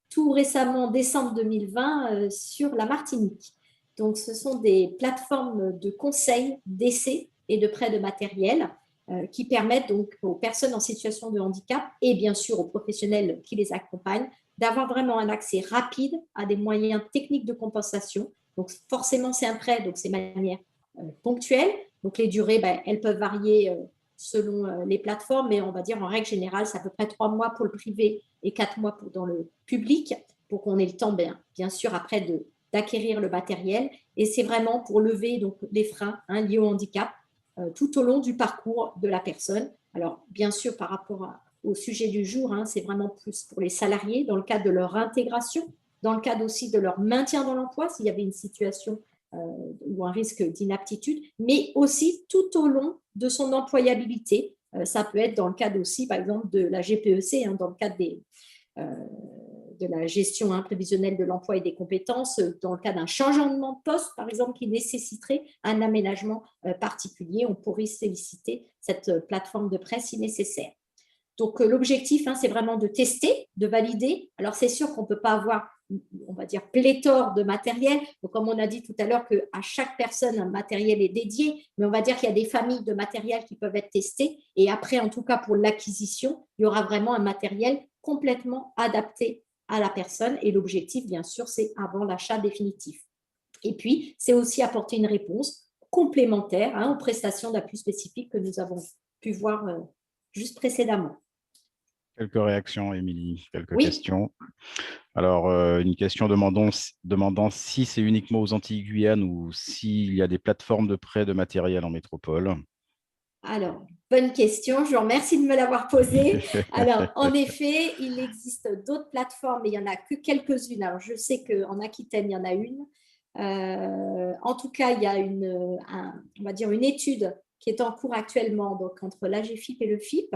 tout récemment, décembre 2020, sur la Martinique. Donc, ce sont des plateformes de conseil, d'essai et de prêt de matériel qui permettent donc aux personnes en situation de handicap et bien sûr aux professionnels qui les accompagnent d'avoir vraiment un accès rapide à des moyens techniques de compensation. Donc, forcément, c'est un prêt, donc c'est de manière ponctuelle. Donc, les durées, elles peuvent varier selon les plateformes, mais on va dire en règle générale, c'est à peu près 3 mois pour le privé et 4 mois dans le public, pour qu'on ait le temps, bien sûr, après d'acquérir le matériel. Et c'est vraiment pour lever donc, les freins liés au handicap tout au long du parcours de la personne. Alors, bien sûr, par rapport au sujet du jour, c'est vraiment plus pour les salariés, dans le cadre de leur intégration, dans le cadre aussi de leur maintien dans l'emploi, s'il y avait une situation ou un risque d'inaptitude, mais aussi tout au long de son employabilité. Ça peut être dans le cadre aussi, par exemple, de la GPEC, dans le cadre de la gestion prévisionnelle de l'emploi et des compétences, dans le cas d'un changement de poste, par exemple, qui nécessiterait un aménagement particulier. On pourrait solliciter cette plateforme de prêt si nécessaire. Donc, l'objectif, c'est vraiment de tester, de valider. Alors, c'est sûr qu'on ne peut pas avoir, on va dire, pléthore de matériel. Donc, comme on a dit tout à l'heure, qu'à chaque personne, un matériel est dédié, mais on va dire qu'il y a des familles de matériel qui peuvent être testées. Et après, en tout cas, pour l'acquisition, il y aura vraiment un matériel complètement adapté à la personne. Et l'objectif, bien sûr, c'est avant l'achat définitif. Et puis, c'est aussi apporter une réponse complémentaire aux prestations d'appui spécifiques que nous avons pu voir juste précédemment. Quelques réactions, Émilie, quelques questions. Alors, une question demandant si c'est uniquement aux Antilles-Guyane ou s'il y a des plateformes de prêt de matériel en métropole. Alors, bonne question, je vous remercie de me l'avoir posée. Alors, en effet, il existe d'autres plateformes, mais il n'y en a que quelques-unes. Alors, je sais qu'en Aquitaine, il y en a une. En tout cas, il y a on va dire une étude qui est en cours actuellement donc, entre l'AGFIP et le FIP.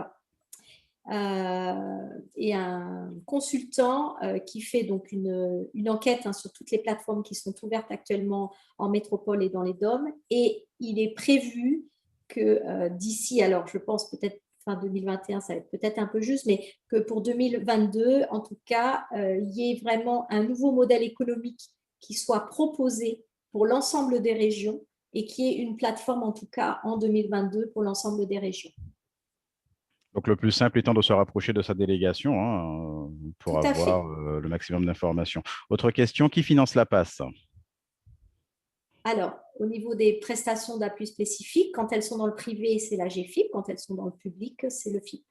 Et un consultant qui fait donc une enquête sur toutes les plateformes qui sont ouvertes actuellement en métropole et dans les DOM. Et il est prévu que d'ici, alors je pense peut-être fin 2021, ça va être peut-être un peu juste, mais que pour 2022, en tout cas, il y ait vraiment un nouveau modèle économique qui soit proposé pour l'ensemble des régions et qui ait une plateforme, en tout cas, en 2022 pour l'ensemble des régions. Donc, le plus simple étant de se rapprocher de sa délégation pour avoir le maximum d'informations. Autre question, qui finance la PASS? Alors, au niveau des prestations d'appui spécifiques, quand elles sont dans le privé, c'est la GFIP. Quand elles sont dans le public, c'est le FIP.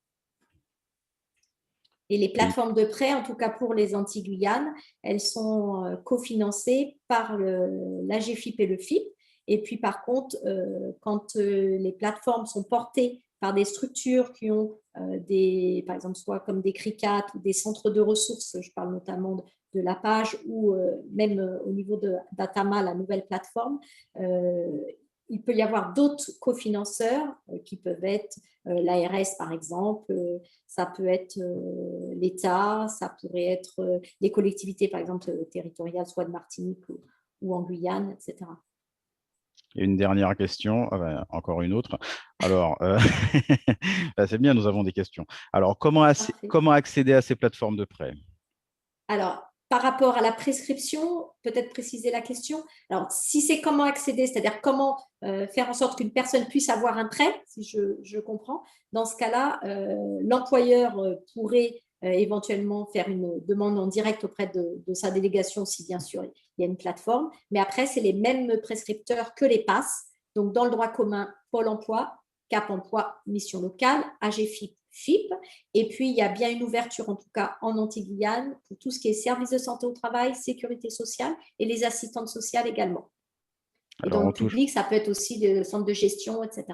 Et les plateformes de prêt, en tout cas pour les Antilles-Guyane, elles sont cofinancées par la GFIP et le FIP. Et puis, par contre, quand les plateformes sont portées par des structures qui ont par exemple, soit comme des CRICAT ou des centres de ressources, je parle notamment de la page ou même au niveau de Datama, la nouvelle plateforme, il peut y avoir d'autres cofinanceurs qui peuvent être l'ARS par exemple, ça peut être l'État, ça pourrait être les collectivités par exemple territoriales, soit de Martinique ou en Guyane, etc. Et une dernière question, encore une autre. Alors, c'est bien, nous avons des questions. Alors, comment accéder à ces plateformes de prêt? Alors, par rapport à la prescription, peut-être préciser la question. Alors, si c'est comment accéder, c'est-à-dire comment faire en sorte qu'une personne puisse avoir un prêt, si je comprends, dans ce cas-là, l'employeur pourrait éventuellement faire une demande en direct auprès de sa délégation, si bien sûr il y a une plateforme. Mais après, c'est les mêmes prescripteurs que les PASS. Donc, dans le droit commun, Pôle emploi, Cap emploi, mission locale, AGFIP, FIP. Et puis, il y a bien une ouverture, en tout cas en Antilles-Guyane, pour tout ce qui est services de santé au travail, sécurité sociale et les assistantes sociales également. Et dans le public, ça peut être aussi des centres de gestion, etc.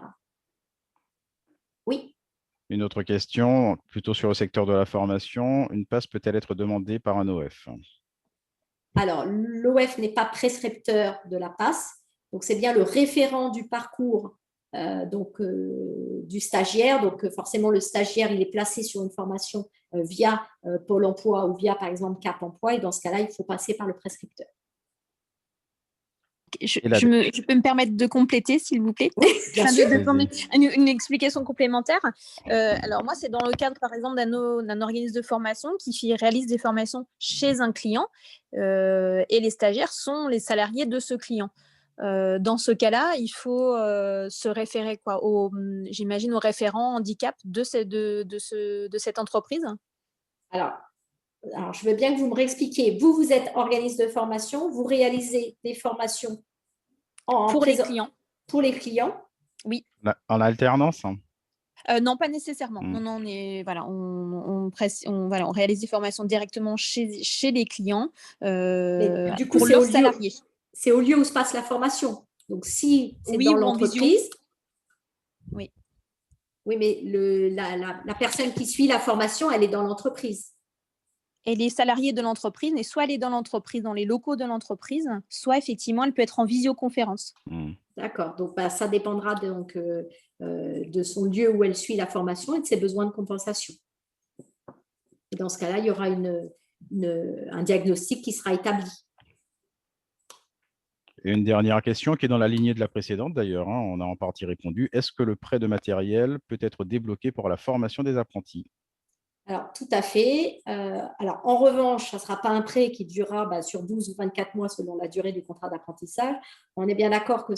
Oui. Une autre question, plutôt sur le secteur de la formation. Une PASS peut-elle être demandée par un OF? Alors, l'OF n'est pas prescripteur de la PASS. Donc, c'est bien le référent du parcours du stagiaire. Donc, forcément, le stagiaire, il est placé sur une formation via Pôle emploi ou via, par exemple, Cap emploi. Et dans ce cas-là, il faut passer par le prescripteur. Je peux me permettre de compléter, s'il vous plaît, bien sûr. Une explication complémentaire. Alors moi, c'est dans le cadre, par exemple, d'un organisme de formation qui réalise des formations chez un client et les stagiaires sont les salariés de ce client. Dans ce cas-là, il faut se référer j'imagine, au référent handicap de cette entreprise. Alors, je veux bien que vous me réexpliquiez. Vous êtes organisme de formation, vous réalisez des formations pour les clients. Pour les clients. Oui. En alternance. Non, pas nécessairement. Mmh. Non, on réalise des formations directement chez les clients Mais du coup, pour leurs salariés. C'est au lieu où se passe la formation. Donc, si c'est Oui, dans ou en visio. l'entreprise, Oui. oui, mais la personne qui suit la formation, elle est dans l'entreprise. Et les salariés de l'entreprise, et soit elle est dans l'entreprise, dans les locaux de l'entreprise, soit effectivement, elle peut être en visioconférence. Mmh. D'accord. Donc, ça dépendra donc, de son lieu où elle suit la formation et de ses besoins de compensation. Et dans ce cas-là, il y aura un diagnostic qui sera établi. Et une dernière question qui est dans la lignée de la précédente d'ailleurs, hein, on a en partie répondu. Est-ce que le prêt de matériel peut être débloqué pour la formation des apprentis? Alors, tout à fait. Alors, en revanche, ça ne sera pas un prêt qui durera sur 12 ou 24 mois selon la durée du contrat d'apprentissage. On est bien d'accord que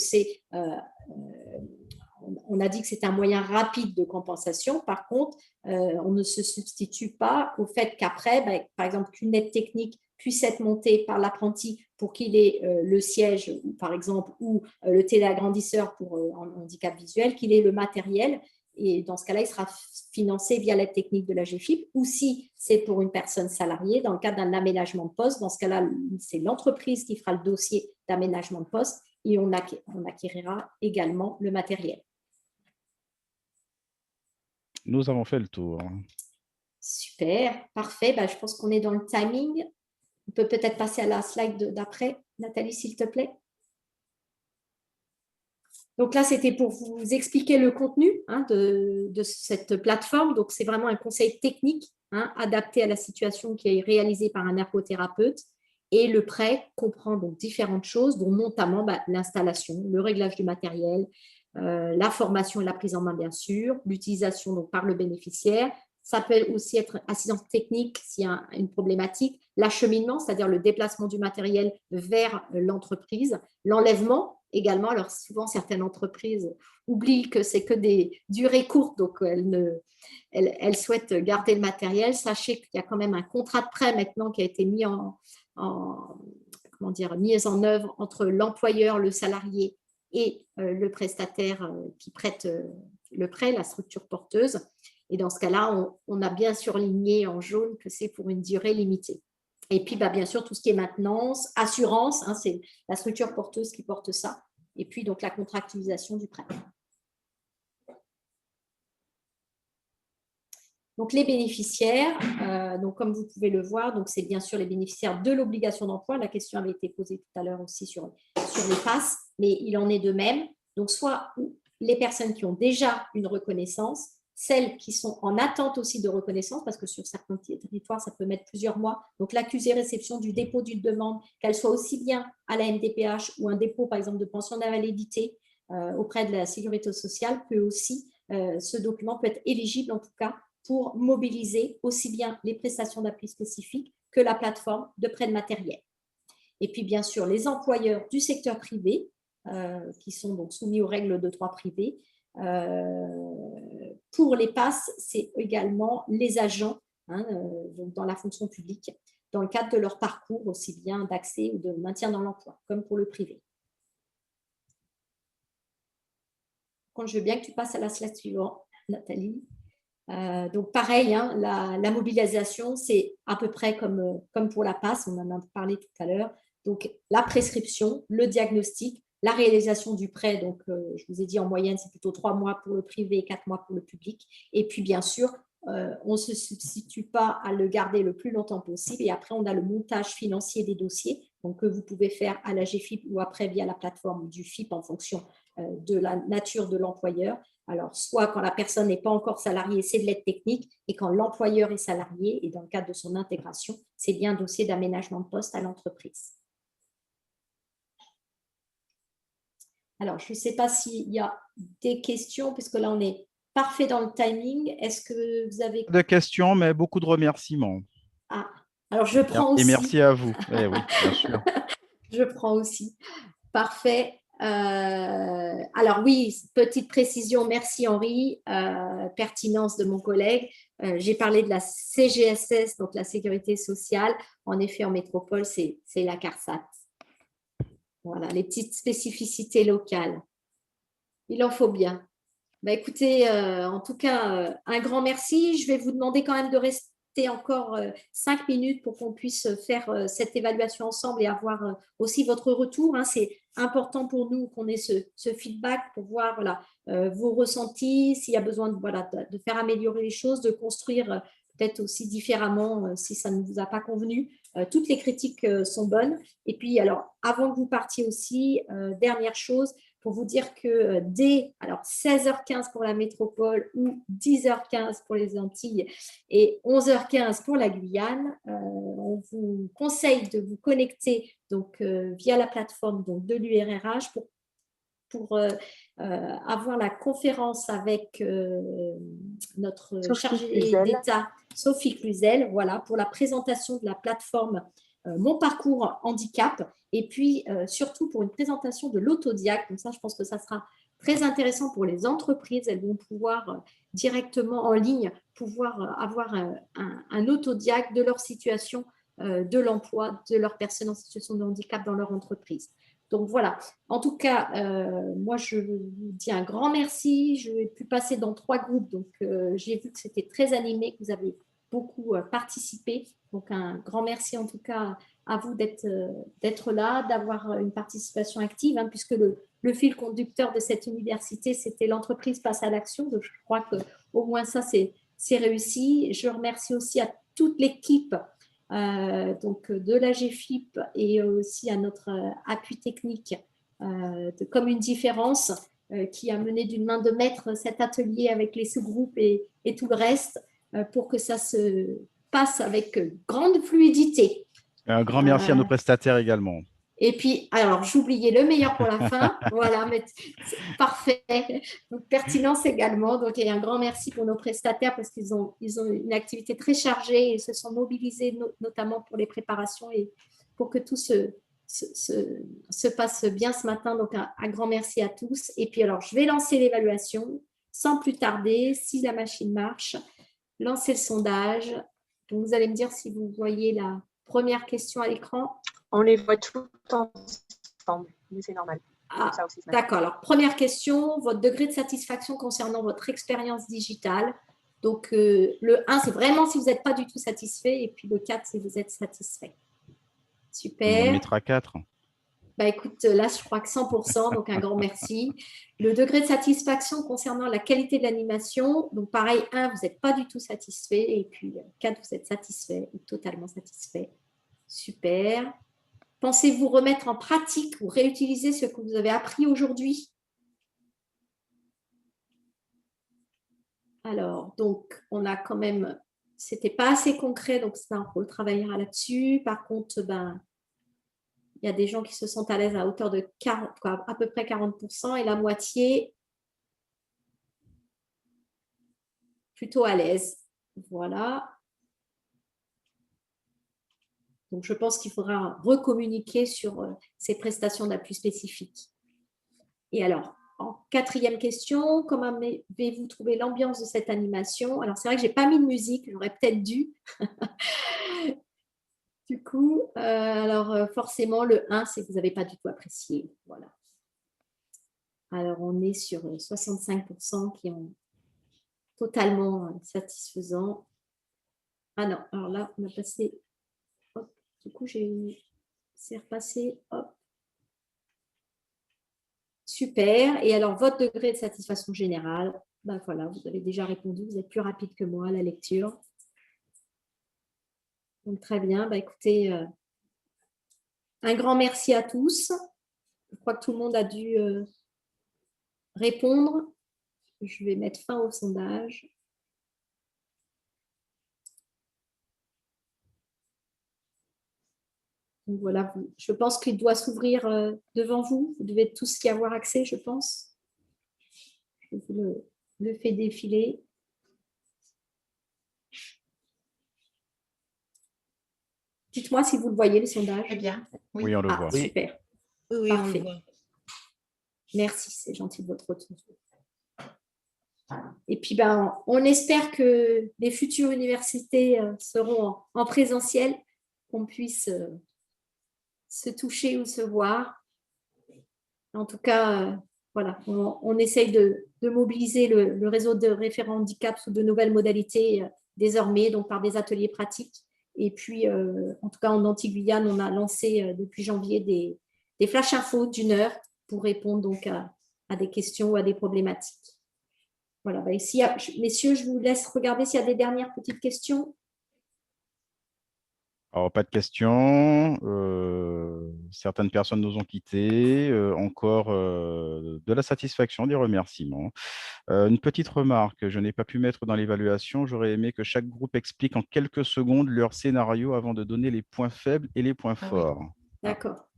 on a dit que c'est un moyen rapide de compensation. Par contre, on ne se substitue pas au fait qu'après, par exemple, qu'une aide technique puisse être montée par l'apprenti pour qu'il ait le siège, par exemple, ou le téléagrandisseur pour un handicap visuel, qu'il ait le matériel. Et dans ce cas-là, il sera financé via l'aide technique de la GFIP, ou si c'est pour une personne salariée, dans le cadre d'un aménagement de poste, dans ce cas-là, c'est l'entreprise qui fera le dossier d'aménagement de poste et on acquérira également le matériel. Nous avons fait le tour. Super, parfait. Je pense qu'on est dans le timing. On peut peut-être passer à la slide d'après. Nathalie, s'il te plaît. Donc là, c'était pour vous expliquer le contenu de cette plateforme. Donc, c'est vraiment un conseil technique adapté à la situation qui est réalisé par un ergothérapeute. Et le prêt comprend donc différentes choses, dont notamment l'installation, le réglage du matériel, la formation et la prise en main, bien sûr, l'utilisation donc par le bénéficiaire. Ça peut aussi être assistance technique s'il y a une problématique, l'acheminement, c'est-à-dire le déplacement du matériel vers l'entreprise, l'enlèvement également. Alors souvent, certaines entreprises oublient que c'est que des durées courtes, donc elles souhaitent garder le matériel. Sachez qu'il y a quand même un contrat de prêt maintenant qui a été mis en œuvre entre l'employeur, le salarié et le prestataire qui prête le prêt, la structure porteuse. Et dans ce cas-là, on a bien surligné en jaune que c'est pour une durée limitée. Et puis, bien sûr, tout ce qui est maintenance, assurance, c'est la structure porteuse qui porte ça. Et puis, donc, la contractualisation du prêt. Donc, les bénéficiaires, donc, comme vous pouvez le voir, c'est bien sûr les bénéficiaires de l'obligation d'emploi. La question avait été posée tout à l'heure aussi sur les PASS, mais il en est de même. Donc, soit les personnes qui ont déjà une reconnaissance, celles qui sont en attente aussi de reconnaissance, parce que sur certains territoires, ça peut mettre plusieurs mois. Donc, l'accusé-réception du dépôt d'une demande, qu'elle soit aussi bien à la MDPH ou un dépôt, par exemple, de pension d'invalidité auprès de la Sécurité sociale, peut aussi, ce document peut être éligible en tout cas pour mobiliser aussi bien les prestations d'appui spécifiques que la plateforme de prêt de matériel. Et puis, bien sûr, les employeurs du secteur privé, qui sont donc soumis aux règles de droit privé. Pour les PASS, c'est également les agents donc dans la fonction publique, dans le cadre de leur parcours, aussi bien d'accès ou de maintien dans l'emploi, comme pour le privé. Donc, je veux bien que tu passes à la slide suivante, Nathalie. Donc, pareil, la mobilisation, c'est à peu près comme pour la PASS, on en a parlé tout à l'heure. Donc, la prescription, le diagnostic, la réalisation du prêt, donc je vous ai dit en moyenne, c'est plutôt 3 mois pour le privé et 4 mois pour le public. Et puis, bien sûr, on ne se substitue pas à le garder le plus longtemps possible. Et après, on a le montage financier des dossiers, donc que vous pouvez faire à la GFIP ou après via la plateforme du FIP en fonction de la nature de l'employeur. Alors, soit quand la personne n'est pas encore salariée, c'est de l'aide technique, et quand l'employeur est salarié, et dans le cadre de son intégration, c'est bien un dossier d'aménagement de poste à l'entreprise. Alors, je ne sais pas s'il y a des questions, puisque là, on est parfait dans le timing. Est-ce que vous avez… Pas de questions, mais beaucoup de remerciements. Ah, alors je prends aussi. Et merci à vous. Eh oui, bien sûr. Je prends aussi. Parfait. Alors oui, petite précision, merci Henri, pertinence de mon collègue. J'ai parlé de la CGSS, donc la sécurité sociale. En effet, en métropole, c'est la CARSAT. Voilà, les petites spécificités locales. Il en faut bien. Bah, écoutez, en tout cas, un grand merci. Je vais vous demander quand même de rester encore 5 minutes pour qu'on puisse faire cette évaluation ensemble et avoir aussi votre retour, hein. C'est important pour nous qu'on ait ce feedback pour voir voilà, vos ressentis, s'il y a besoin voilà, de faire améliorer les choses, de construire peut-être aussi différemment si ça ne vous a pas convenu. Toutes les critiques sont bonnes. Et puis, alors, avant que vous partiez aussi, dernière chose, pour vous dire que dès 16h15 pour la métropole ou 10h15 pour les Antilles et 11h15 pour la Guyane, on vous conseille de vous connecter donc, via la plateforme donc, de l'URRH pour avoir la conférence avec notre chargée d'État, Sophie Cluzel, voilà, pour la présentation de la plateforme Mon Parcours Handicap, et puis surtout pour une présentation de l'autodiac. Donc ça, je pense que ça sera très intéressant pour les entreprises. Elles vont pouvoir directement en ligne pouvoir avoir un autodiac de leur situation de l'emploi de leurs personnes en situation de handicap dans leur entreprise. Donc voilà, en tout cas, moi je vous dis un grand merci. Je vais pu passer dans 3 groupes, donc j'ai vu que c'était très animé, que vous avez beaucoup participé. Donc un grand merci en tout cas à vous d'être là, d'avoir une participation active, hein, puisque le fil conducteur de cette université, c'était l'entreprise passe à l'action. Donc je crois qu'au moins ça, c'est réussi. Je remercie aussi à toute l'équipe donc de la GFIP et aussi à notre appui technique de Comme une différence qui a mené d'une main de maître cet atelier avec les sous-groupes et tout le reste pour que ça se passe avec grande fluidité. Un grand merci à nos prestataires également. Et puis, alors, j'oubliais le meilleur pour la fin. Voilà, mais parfait. Donc, pertinence également. Donc, il y a un grand merci pour nos prestataires parce qu'ils ont une activité très chargée et se sont mobilisés notamment pour les préparations et pour que tout se passe bien ce matin. Donc, un grand merci à tous. Et puis, alors, je vais lancer l'évaluation sans plus tarder, si la machine marche. Lancer le sondage. Donc, vous allez me dire si vous voyez la première question à l'écran. On les voit tout ensemble, mais c'est normal. Ah, d'accord. Alors, première question, votre degré de satisfaction concernant votre expérience digitale. Donc, le 1, c'est vraiment si vous n'êtes pas du tout satisfait. Et puis, le 4, si vous êtes satisfait. Super. On va mettre à 4. Bah, écoute, là, je crois que 100%, donc un grand merci. Le degré de satisfaction concernant la qualité de l'animation. Donc, pareil, 1, vous n'êtes pas du tout satisfait. Et puis, 4, vous êtes satisfait ou totalement satisfait. Super. Pensez-vous remettre en pratique ou réutiliser ce que vous avez appris aujourd'hui? Alors, donc, on a quand même, c'était pas assez concret, donc ça, on travaillera là-dessus. Par contre, ben, il y a des gens qui se sentent à l'aise à hauteur de 40, à peu près 40% et la moitié plutôt à l'aise. Voilà. Donc, je pense qu'il faudra recommuniquer sur ces prestations d'appui spécifiques. Et alors, en 4e question, comment avez-vous trouvé l'ambiance de cette animation? Alors, c'est vrai que je n'ai pas mis de musique, j'aurais peut-être dû. Du coup, alors forcément, le 1, c'est que vous n'avez pas du tout apprécié. Voilà. Alors, on est sur 65% qui ont totalement satisfaisant. Ah non, alors là, on a passé... Du coup, c'est repassé. Hop. Super. Et alors, votre degré de satisfaction générale, ben voilà, vous avez déjà répondu. Vous êtes plus rapide que moi à la lecture. Donc, très bien. Ben, écoutez, un grand merci à tous. Je crois que tout le monde a dû répondre. Je vais mettre fin au sondage. Donc voilà, je pense qu'il doit s'ouvrir devant vous. Vous devez tous y avoir accès, je pense. Je vous le fais défiler. Dites-moi si vous le voyez, le sondage. Très bien. Oui, on le voit. Super. Oui, parfait. on le voit. Merci, c'est gentil de votre retour. Et puis, ben, on espère que les futures universités seront en présentiel, qu'on puisse se toucher ou se voir. En tout cas, voilà, on essaye de mobiliser le réseau de référents handicap sous de nouvelles modalités désormais, donc par des ateliers pratiques. Et puis, en tout cas, en Antilles-Guyane, on a lancé depuis janvier des flash infos d'1 heure pour répondre donc à des questions ou à des problématiques. Voilà, bah, ici, messieurs, je vous laisse regarder s'il y a des dernières petites questions. Alors, pas de questions. Certaines personnes nous ont quittés. Encore de la satisfaction, des remerciements. Une petite remarque, je n'ai pas pu mettre dans l'évaluation. J'aurais aimé que chaque groupe explique en quelques secondes leur scénario avant de donner les points faibles et les points forts. D'accord.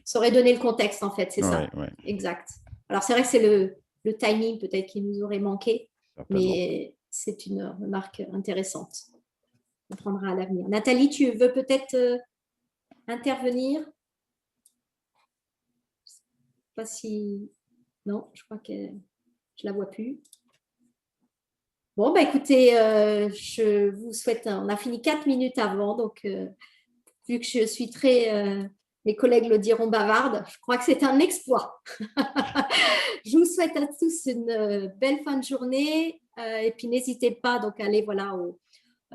Ça aurait donné le contexte, en fait, c'est ça. Ouais. Exact. Alors, c'est vrai que c'est le timing peut-être qui nous aurait manqué, mais c'est une remarque intéressante. On prendra à l'avenir. Nathalie, tu veux peut-être intervenir? Je ne sais pas si... Non, je crois que je ne la vois plus. Bon, bah, écoutez, je vous souhaite... On a fini 4 minutes avant, donc vu que je suis très... mes collègues le diront bavarde, je crois que c'est un exploit. Je vous souhaite à tous une belle fin de journée et puis n'hésitez pas donc, à aller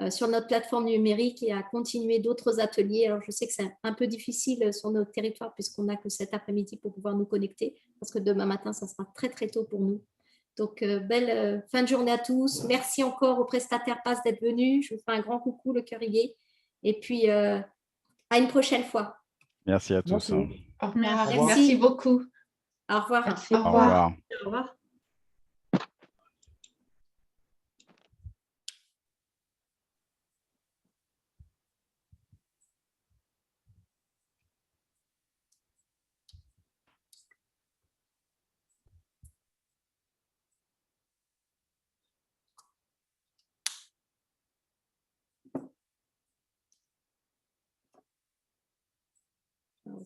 sur notre plateforme numérique et à continuer d'autres ateliers. Alors, je sais que c'est un peu difficile sur notre territoire puisqu'on n'a que cet après-midi pour pouvoir nous connecter parce que demain matin, ça sera très, très tôt pour nous. Donc, belle fin de journée à tous. Merci encore aux prestataires PASS d'être venus. Je vous fais un grand coucou, le cœur y est. Et puis, à une prochaine fois. Merci à tous. Merci beaucoup. Au revoir. Merci. Au revoir. Au revoir.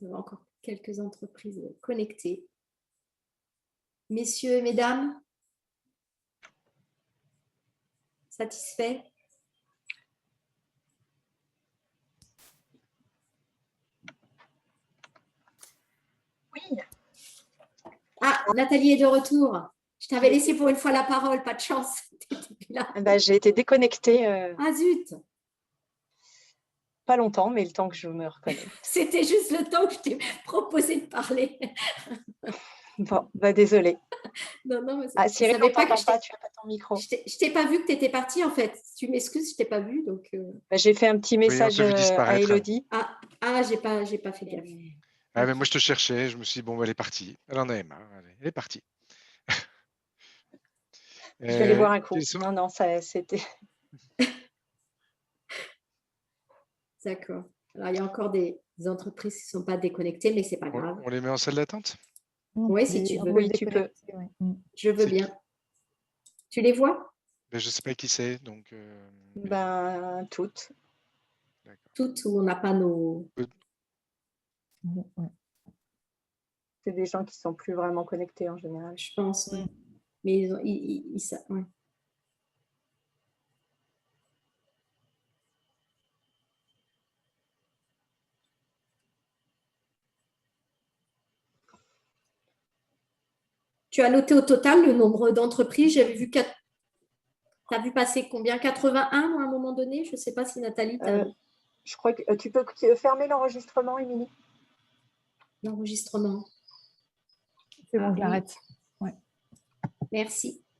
Vous avez encore quelques entreprises connectées. Messieurs et mesdames, satisfaits? Oui. Ah, Nathalie est de retour. Je t'avais laissé pour une fois la parole, pas de chance. J'ai été déconnectée. Ah zut! Pas longtemps, mais le temps que je me reconnecte. C'était juste le temps que je t'ai proposé de parler. Bon, désolée. Non, mais Cyril, savais pas que tu n'as pas ton micro. Je t'ai pas vu que tu étais partie en fait. Tu m'excuses, je t'ai pas vu. Donc, j'ai fait un petit message à Élodie. J'ai pas fait gaffe. Ah, mais moi, je te cherchais. Je me suis dit, bon, elle est partie. Elle en avait marre. Elle est partie. Je vais aller boire un coup. Non, c'était... D'accord. Alors, il y a encore des entreprises qui ne sont pas déconnectées, mais ce n'est pas grave. On les met en salle d'attente? Oui, si tu veux. Oui, tu peux. Je veux bien. Tu les vois? Je ne sais pas qui c'est. Donc, toutes. Toutes où on n'a pas nos... C'est des gens qui ne sont plus vraiment connectés en général. Je pense, oui. Mais ouais. Tu as noté au total le nombre d'entreprises. J'avais vu tu as vu passer combien? 81 à un moment donné? Je ne sais pas si Nathalie... Je crois que tu peux fermer l'enregistrement, Émilie. L'enregistrement. C'est bon, j'arrête. Ouais. Merci.